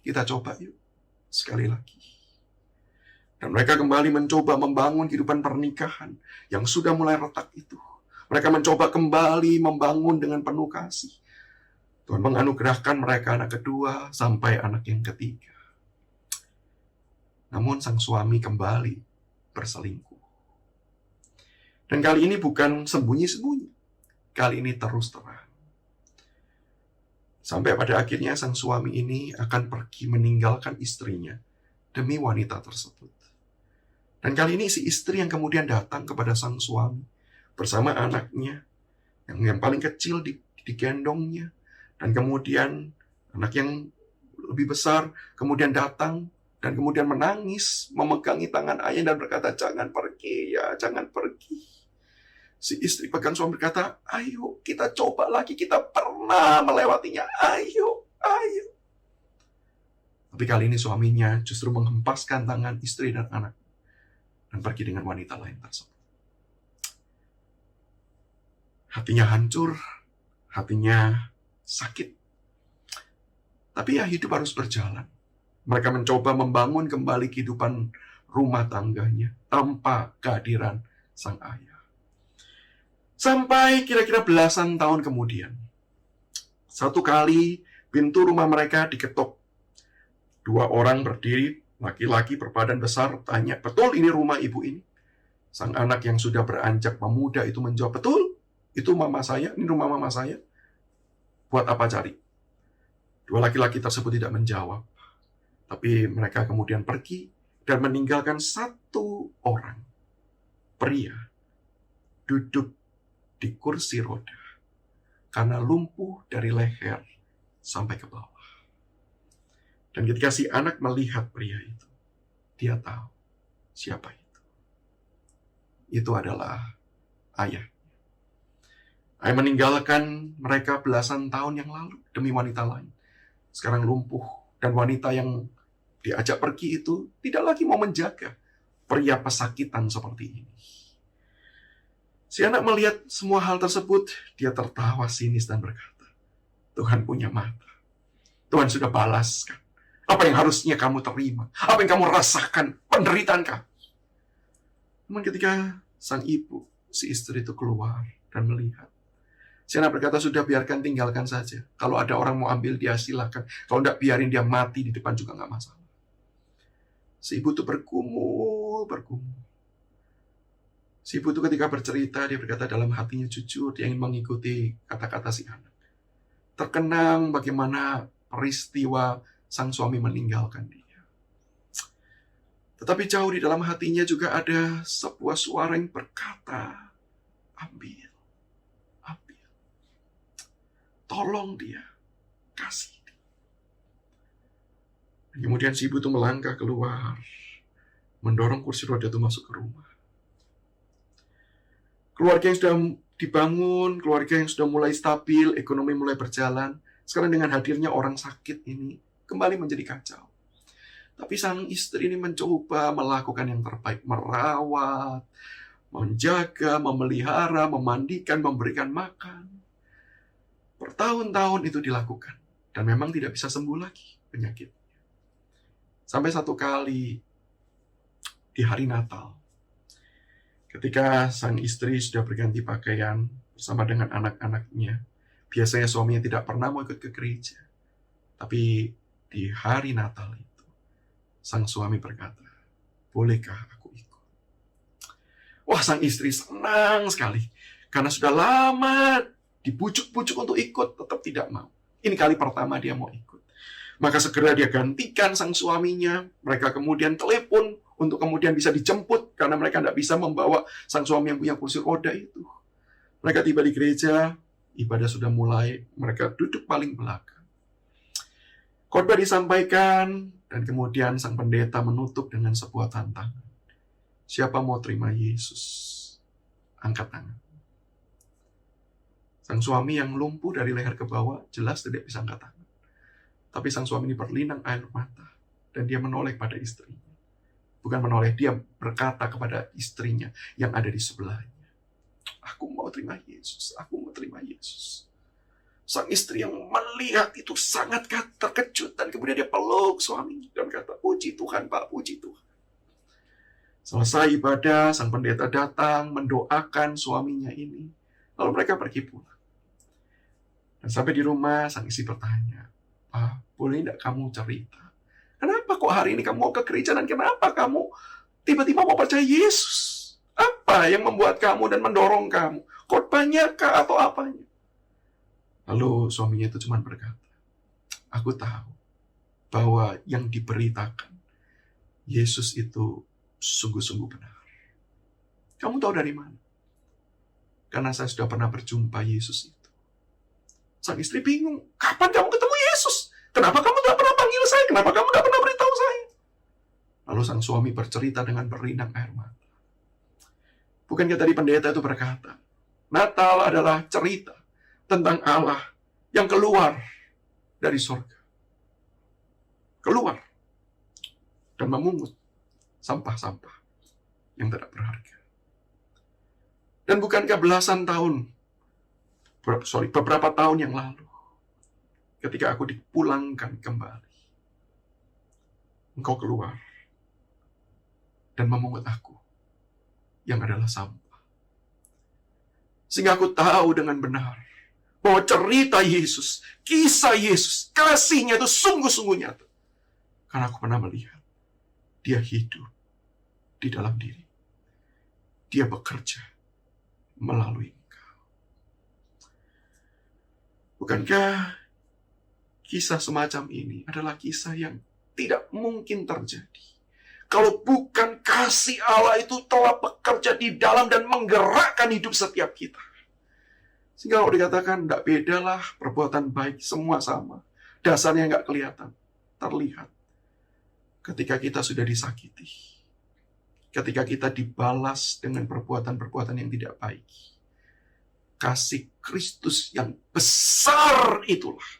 kita coba yuk, sekali lagi. Dan mereka kembali mencoba membangun kehidupan pernikahan yang sudah mulai retak itu. Mereka mencoba kembali membangun dengan penuh kasih. Tuhan menganugerahkan mereka anak kedua sampai anak yang ketiga. Namun sang suami kembali berselingkuh. Dan kali ini bukan sembunyi-sembunyi. Kali ini terus terang. Sampai pada akhirnya sang suami ini akan pergi meninggalkan istrinya demi wanita tersebut. Dan kali ini si istri yang kemudian datang kepada sang suami bersama anaknya yang paling kecil digendongnya, dan kemudian anak yang lebih besar kemudian datang dan kemudian menangis memegangi tangan ayah dan berkata, jangan pergi ya, jangan pergi. Si istri pegang suami berkata, ayo kita coba lagi, kita pernah melewatinya, ayo. Tapi kali ini suaminya justru menghempaskan tangan istri dan anak dan pergi dengan wanita lain tersebut. Hatinya hancur, hatinya sakit. Tapi ya hidup harus berjalan. Mereka mencoba membangun kembali kehidupan rumah tangganya tanpa kehadiran sang ayah. Sampai kira-kira belasan tahun kemudian, satu kali pintu rumah mereka diketuk. Dua orang berdiri, laki-laki berbadan besar, tanya, betul ini rumah ibu ini? Sang anak yang sudah beranjak memuda itu menjawab, betul, itu mama saya, ini rumah mama saya. Buat apa cari? Dua laki-laki tersebut tidak menjawab. Tapi mereka kemudian pergi dan meninggalkan satu orang, pria, duduk di kursi roda karena lumpuh dari leher sampai ke bawah. Dan ketika si anak melihat pria itu, dia tahu siapa itu. Itu adalah ayah. Ayah meninggalkan mereka belasan tahun yang lalu demi wanita lain. Sekarang lumpuh, dan wanita yang diajak pergi itu tidak lagi mau menjaga pria pesakitan seperti ini. Si anak melihat semua hal tersebut, dia tertawa sinis dan berkata, Tuhan punya mata. Tuhan sudah balaskan apa yang harusnya kamu terima, apa yang kamu rasakan, penderitaan kamu. Namun ketika sang ibu, si istri itu keluar dan melihat, si anak berkata, sudah biarkan, tinggalkan saja. Kalau ada orang mau ambil dia silakan. Kalau tidak, biarin dia mati di depan juga nggak masalah. Si ibu itu bergumul. Si ibu itu ketika bercerita, dia berkata dalam hatinya jujur, dia ingin mengikuti kata-kata si anak. Terkenang bagaimana peristiwa sang suami meninggalkan dia. Tetapi jauh di dalam hatinya juga ada sebuah suara yang berkata, ambil, ambil. Tolong dia, kasih. Dan kemudian si ibu itu melangkah keluar, mendorong kursi roda itu masuk ke rumah. Keluarga yang sudah dibangun, keluarga yang sudah mulai stabil, ekonomi mulai berjalan. Sekarang dengan hadirnya orang sakit ini, kembali menjadi kacau. Tapi sang istri ini mencoba melakukan yang terbaik, merawat, menjaga, memelihara, memandikan, memberikan makan. Bertahun-tahun itu dilakukan. Dan memang tidak bisa sembuh lagi penyakitnya. Sampai satu kali di hari Natal, ketika sang istri sudah berganti pakaian bersama dengan anak-anaknya, biasanya suaminya tidak pernah mau ikut ke gereja. Tapi di hari Natal itu, sang suami berkata, bolehkah aku ikut? Wah, sang istri senang sekali. Karena sudah lama dibujuk-bujuk untuk ikut, tetap tidak mau. Ini kali pertama dia mau ikut. Maka segera dia gantikan sang suaminya. Mereka kemudian telepon untuk kemudian bisa dijemput, karena mereka tidak bisa membawa sang suami yang punya kursi roda itu. Mereka tiba di gereja, ibadah sudah mulai, mereka duduk paling belakang. Khotbah disampaikan, dan kemudian sang pendeta menutup dengan sebuah tantangan. Siapa mau terima Yesus? Angkat tangan. Sang suami yang lumpuh dari leher ke bawah, jelas tidak bisa angkat tangan. Tapi sang suami ini berlinang air mata, dan dia menoleh pada istrinya. Bukan menoleh, dia berkata kepada istrinya yang ada di sebelahnya, aku mau terima Yesus, aku mau terima Yesus. Sang istri yang melihat itu sangat terkejut, dan kemudian dia peluk suaminya dan kata, puji Tuhan Pak, puji Tuhan. Selesai ibadah, sang pendeta datang mendoakan suaminya ini, lalu mereka pergi pulang. Dan sampai di rumah, sang istri bertanya, Pak, boleh tidak kamu cerita? Kenapa kok hari ini kamu mau ke gereja dan kenapa kamu tiba-tiba mau percaya Yesus? Apa yang membuat kamu dan mendorong kamu? Khotbahnya kah atau apanya? Lalu suaminya itu cuma berkata, aku tahu bahwa yang diberitakan Yesus itu sungguh-sungguh benar. Kamu tahu dari mana? Karena saya sudah pernah berjumpa Yesus itu. Sang istri bingung, kapan kamu ketemu Yesus? Kenapa kamu tidak pernah panggil saya? Kenapa kamu tidak pernah beritahu saya? Lalu sang suami bercerita dengan berlinang air mata. Bukankah tadi pendeta itu berkata, Natal adalah cerita tentang Allah yang keluar dari surga. Keluar dan memungut sampah-sampah yang tidak berharga. Dan bukankah beberapa tahun yang lalu, ketika aku dipulangkan kembali, engkau keluar dan memungut aku yang adalah sampah. Sehingga aku tahu dengan benar bahwa cerita Yesus, kisah Yesus, kasihnya itu sungguh-sungguh nyata. Karena aku pernah melihat dia hidup di dalam diri. Dia bekerja melalui engkau. Bukankah kisah semacam ini adalah kisah yang tidak mungkin terjadi kalau bukan kasih Allah itu telah bekerja di dalam dan menggerakkan hidup setiap kita. Sehingga kalau dikatakan tidak bedalah perbuatan baik, semua sama. Dasarnya nggak kelihatan, terlihat. Ketika kita sudah disakiti, ketika kita dibalas dengan perbuatan-perbuatan yang tidak baik, kasih Kristus yang besar itulah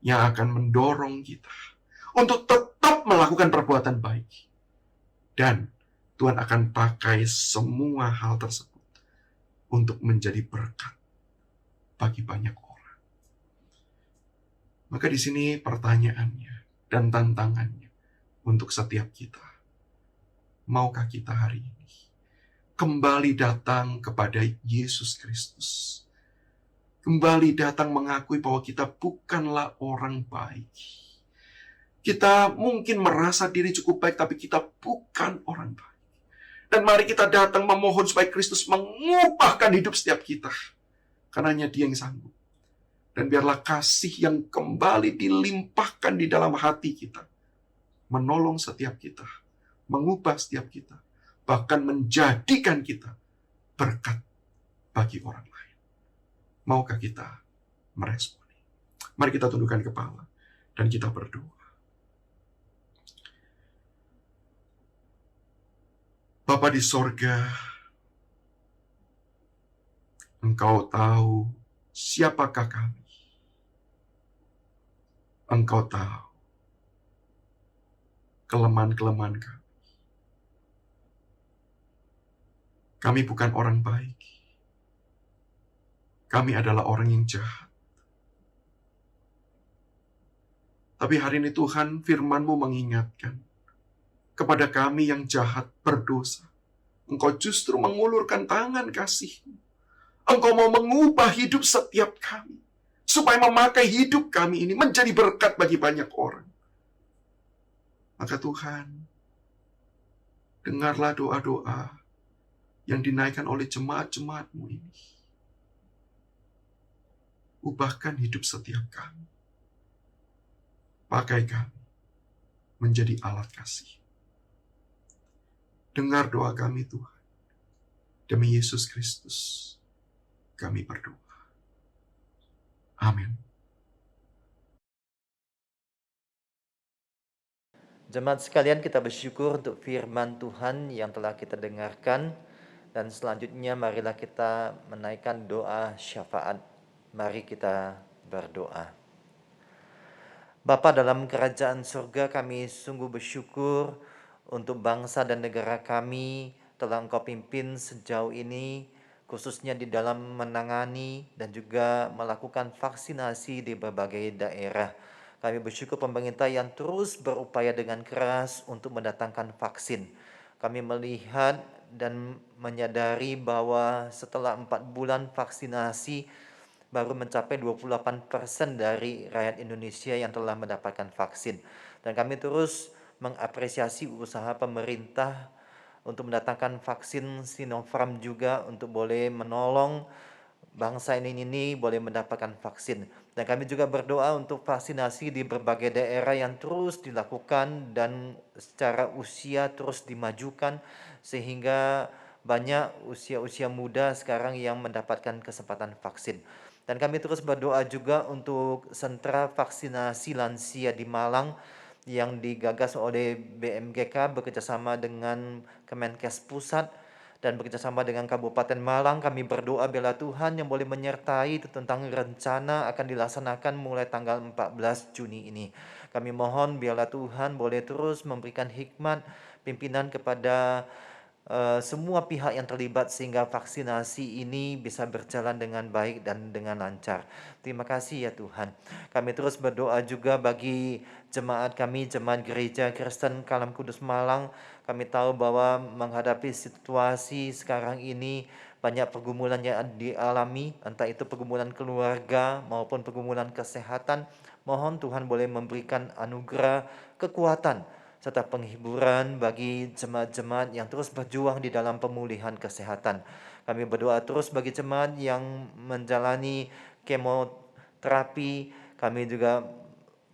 yang akan mendorong kita untuk tetap melakukan perbuatan baik. Dan Tuhan akan pakai semua hal tersebut untuk menjadi berkat bagi banyak orang. Maka di sini pertanyaannya dan tantangannya untuk setiap kita. Maukah kita hari ini kembali datang kepada Yesus Kristus? Kembali datang mengakui bahwa kita bukanlah orang baik. Kita mungkin merasa diri cukup baik, tapi kita bukan orang baik. Dan mari kita datang memohon supaya Kristus mengubahkan hidup setiap kita. Karena hanya Dia yang sanggup. Dan biarlah kasih yang kembali dilimpahkan di dalam hati kita. Menolong setiap kita. Mengubah setiap kita. Bahkan menjadikan kita berkat bagi orang lain. Maukah kita meresponi? Mari kita tundukkan kepala dan kita berdoa. Bapa di sorga, Engkau tahu siapakah kami. Engkau tahu kelemahan-kelemahan kami. Kami bukan orang baik. Kami adalah orang yang jahat. Tapi hari ini Tuhan, firman-Mu mengingatkan kepada kami yang jahat berdosa. Engkau justru mengulurkan tangan kasih-Mu. Engkau mau mengubah hidup setiap kami. Supaya memakai hidup kami ini menjadi berkat bagi banyak orang. Maka Tuhan, dengarlah doa-doa yang dinaikkan oleh jemaat-jemaat-Mu ini. Ubahkan hidup setiap kami. Pakai kami menjadi alat kasih. Dengar doa kami Tuhan. Demi Yesus Kristus, kami berdoa. Amin. Jemaat sekalian, kita bersyukur untuk firman Tuhan yang telah kita dengarkan. Dan selanjutnya marilah kita menaikkan doa syafaat. Mari kita berdoa. Bapa dalam kerajaan surga, kami sungguh bersyukur untuk bangsa dan negara kami telah Engkau pimpin sejauh ini, khususnya di dalam menangani dan juga melakukan vaksinasi di berbagai daerah. Kami bersyukur pemerintah yang terus berupaya dengan keras untuk mendatangkan vaksin. Kami melihat dan menyadari bahwa setelah 4 bulan vaksinasi, baru mencapai 28% dari rakyat Indonesia yang telah mendapatkan vaksin. Dan kami terus mengapresiasi usaha pemerintah untuk mendatangkan vaksin Sinopharm juga untuk boleh menolong bangsa ini boleh mendapatkan vaksin. Dan kami juga berdoa untuk vaksinasi di berbagai daerah yang terus dilakukan dan secara usia terus dimajukan sehingga banyak usia-usia muda sekarang yang mendapatkan kesempatan vaksin. Dan kami terus berdoa juga untuk sentra vaksinasi lansia di Malang yang digagas oleh BMGK bekerjasama dengan Kemenkes Pusat dan bekerjasama dengan Kabupaten Malang. Kami berdoa biarlah Tuhan yang boleh menyertai tentang rencana akan dilaksanakan mulai tanggal 14 Juni ini. Kami mohon biarlah Tuhan boleh terus memberikan hikmat pimpinan kepada semua pihak yang terlibat sehingga vaksinasi ini bisa berjalan dengan baik dan dengan lancar. Terima kasih ya Tuhan. Kami terus berdoa juga bagi jemaat kami, jemaat Gereja Kristen Kalam Kudus Malang. Kami tahu bahwa menghadapi situasi sekarang ini banyak pergumulan yang dialami, entah itu pergumulan keluarga maupun pergumulan kesehatan. Mohon Tuhan boleh memberikan anugerah kekuatan serta penghiburan bagi jemaat-jemaat yang terus berjuang di dalam pemulihan kesehatan. Kami berdoa terus bagi jemaat yang menjalani kemoterapi. Kami juga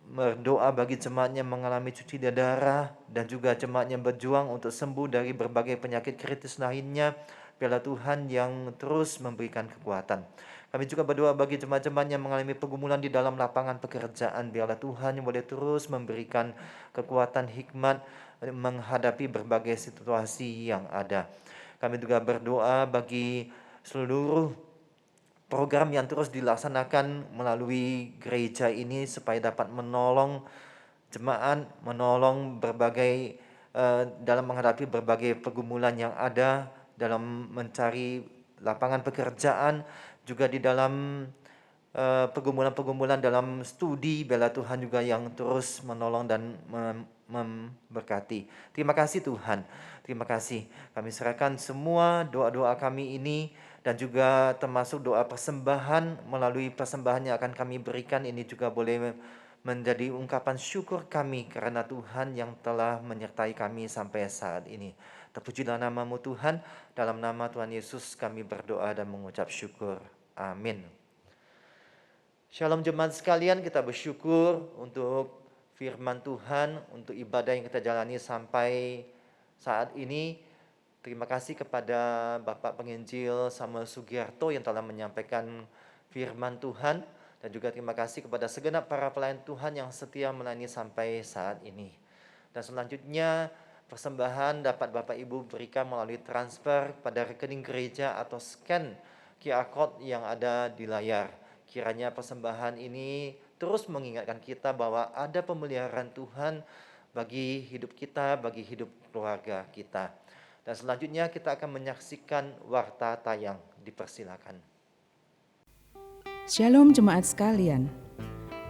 berdoa bagi jemaat yang mengalami cuci darah dan juga jemaat yang berjuang untuk sembuh dari berbagai penyakit kritis lainnya. Biarlah Tuhan yang terus memberikan kekuatan. Kami juga berdoa bagi jemaat-jemaat yang mengalami pergumulan di dalam lapangan pekerjaan. Biarlah Tuhan yang boleh terus memberikan kekuatan hikmat menghadapi berbagai situasi yang ada. Kami juga berdoa bagi seluruh program yang terus dilaksanakan melalui gereja ini supaya dapat menolong jemaat, menolong berbagai dalam menghadapi berbagai pergumulan yang ada dalam mencari lapangan pekerjaan, juga di dalam pergumulan-pergumulan dalam studi. Biarlah Tuhan juga yang terus menolong dan memberkati. Terima kasih Tuhan. Terima kasih. Kami serahkan semua doa-doa kami ini dan juga termasuk doa persembahan. Melalui persembahan yang akan kami berikan ini juga boleh menjadi ungkapan syukur kami karena Tuhan yang telah menyertai kami sampai saat ini. Terpujilah nama-Mu Tuhan, dalam nama Tuhan Yesus kami berdoa dan mengucap syukur. Amin. Shalom jemaat sekalian, kita bersyukur untuk firman Tuhan, untuk ibadah yang kita jalani sampai saat ini. Terima kasih kepada Bapak Penginjil Samuel Sugiarto yang telah menyampaikan firman Tuhan. Dan juga terima kasih kepada segenap para pelayan Tuhan yang setia melayani sampai saat ini. Dan selanjutnya persembahan dapat Bapak Ibu berikan melalui transfer pada rekening gereja atau scan QR code yang ada di layar. Kiranya persembahan ini terus mengingatkan kita bahwa ada pemeliharaan Tuhan bagi hidup kita, bagi hidup keluarga kita. Dan selanjutnya kita akan menyaksikan warta tayang. Dipersilakan. Shalom jemaat sekalian.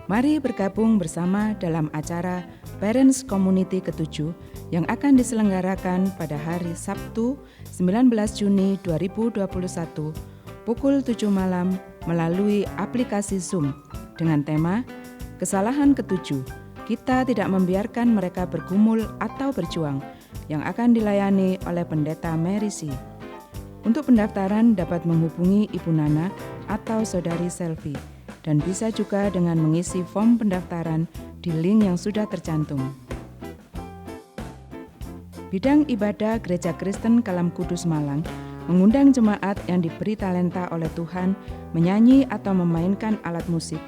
Mari bergabung bersama dalam acara Parents Community ke-7 yang akan diselenggarakan pada hari Sabtu 19 Juni 2021 pukul 7 malam melalui aplikasi Zoom dengan tema Kesalahan ke-7, kita tidak membiarkan mereka bergumul atau berjuang, yang akan dilayani oleh Pendeta Merisi. Untuk pendaftaran dapat menghubungi Ibu Nana atau Saudari Selvi, dan bisa juga dengan mengisi form pendaftaran di link yang sudah tercantum. Bidang ibadah Gereja Kristen Kalam Kudus Malang mengundang jemaat yang diberi talenta oleh Tuhan menyanyi atau memainkan alat musik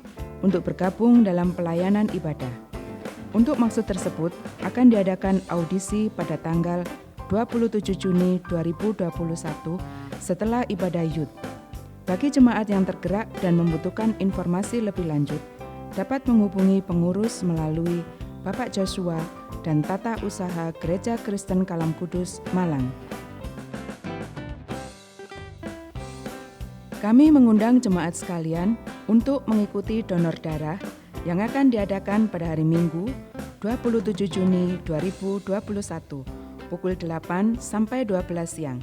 untuk bergabung dalam pelayanan ibadah. Untuk maksud tersebut akan diadakan audisi pada tanggal 27 Juni 2021 setelah ibadah Youth. Bagi jemaat yang tergerak dan membutuhkan informasi lebih lanjut, dapat menghubungi pengurus melalui Bapak Joshua dan Tata Usaha Gereja Kristen Kalam Kudus, Malang. Kami mengundang jemaat sekalian untuk mengikuti donor darah yang akan diadakan pada hari Minggu, 27 Juni 2021, pukul 8 sampai 12 siang.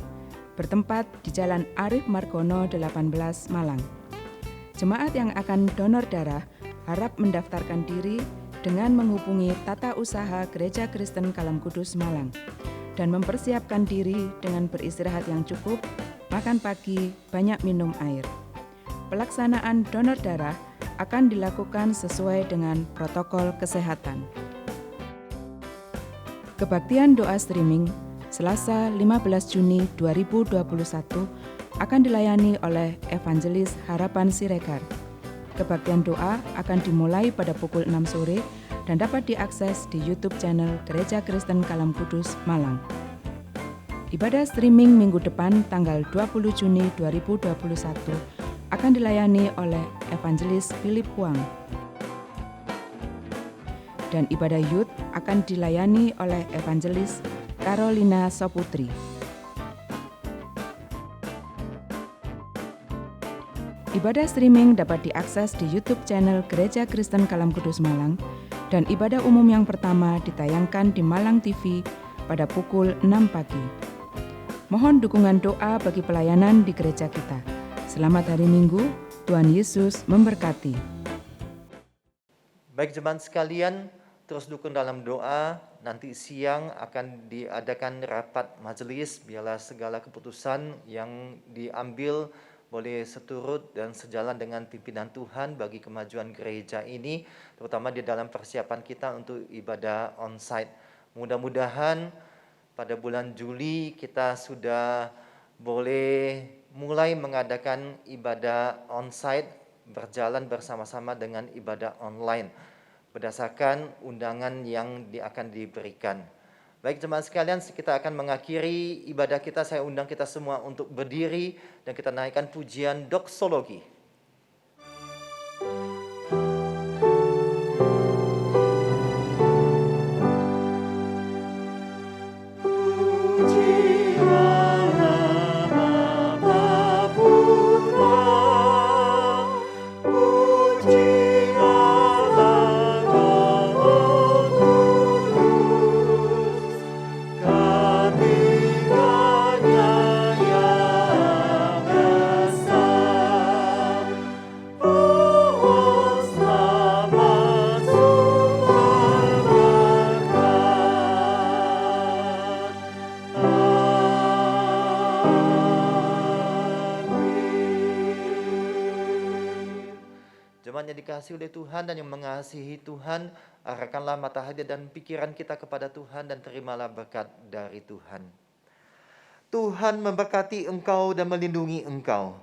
Bertempat di Jalan Arif Margono 18 Malang. Jemaat yang akan donor darah harap mendaftarkan diri dengan menghubungi Tata Usaha Gereja Kristen Kalam Kudus Malang dan mempersiapkan diri dengan beristirahat yang cukup, makan pagi, banyak minum air. Pelaksanaan donor darah akan dilakukan sesuai dengan protokol kesehatan. Kebaktian doa streaming Selasa 15 Juni 2021 akan dilayani oleh Evangelis Harapan Siregar. Kebaktian doa akan dimulai pada pukul 6 sore dan dapat diakses di YouTube channel Gereja Kristen Kalam Kudus Malang. Ibadah streaming minggu depan tanggal 20 Juni 2021 akan dilayani oleh Evangelis Philip Huang. Dan ibadah Youth akan dilayani oleh Evangelis Carolina Soputri. Ibadah streaming dapat diakses di YouTube channel Gereja Kristen Kalam Kudus Malang dan ibadah umum yang pertama ditayangkan di Malang TV pada pukul 6 pagi. Mohon dukungan doa bagi pelayanan di gereja kita. Selamat hari Minggu, Tuhan Yesus memberkati. Baik jemaat sekalian, terus dukung dalam doa. Nanti siang akan diadakan rapat majelis, biarlah segala keputusan yang diambil boleh seturut dan sejalan dengan pimpinan Tuhan bagi kemajuan gereja ini, terutama di dalam persiapan kita untuk ibadah onsite. Mudah-mudahan pada bulan Juli kita sudah boleh mulai mengadakan ibadah onsite berjalan bersama-sama dengan ibadah online berdasarkan undangan yang akan diberikan. Baik jemaat sekalian, kita akan mengakhiri ibadah kita. Saya undang kita semua untuk berdiri dan kita naikkan pujian doksologi. Jemaat yang dikasihi oleh Tuhan dan yang mengasihi Tuhan, arahkanlah mata hati dan pikiran kita kepada Tuhan dan terimalah berkat dari Tuhan. Tuhan memberkati engkau dan melindungi engkau.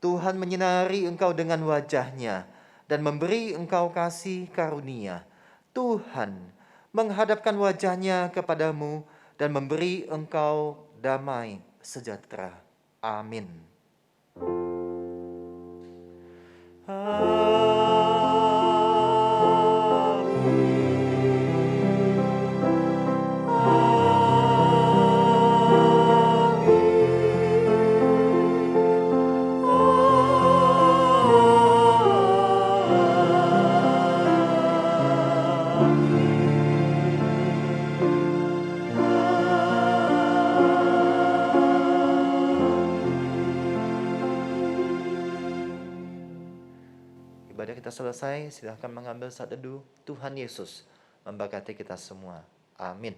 Tuhan menyinari engkau dengan wajah-Nya dan memberi engkau kasih karunia. Tuhan menghadapkan wajah-Nya kepadamu dan memberi engkau damai sejahtera. Amin. Ibadah kita selesai, silahkan mengambil saat teduh. Tuhan Yesus memberkati kita semua. Amin.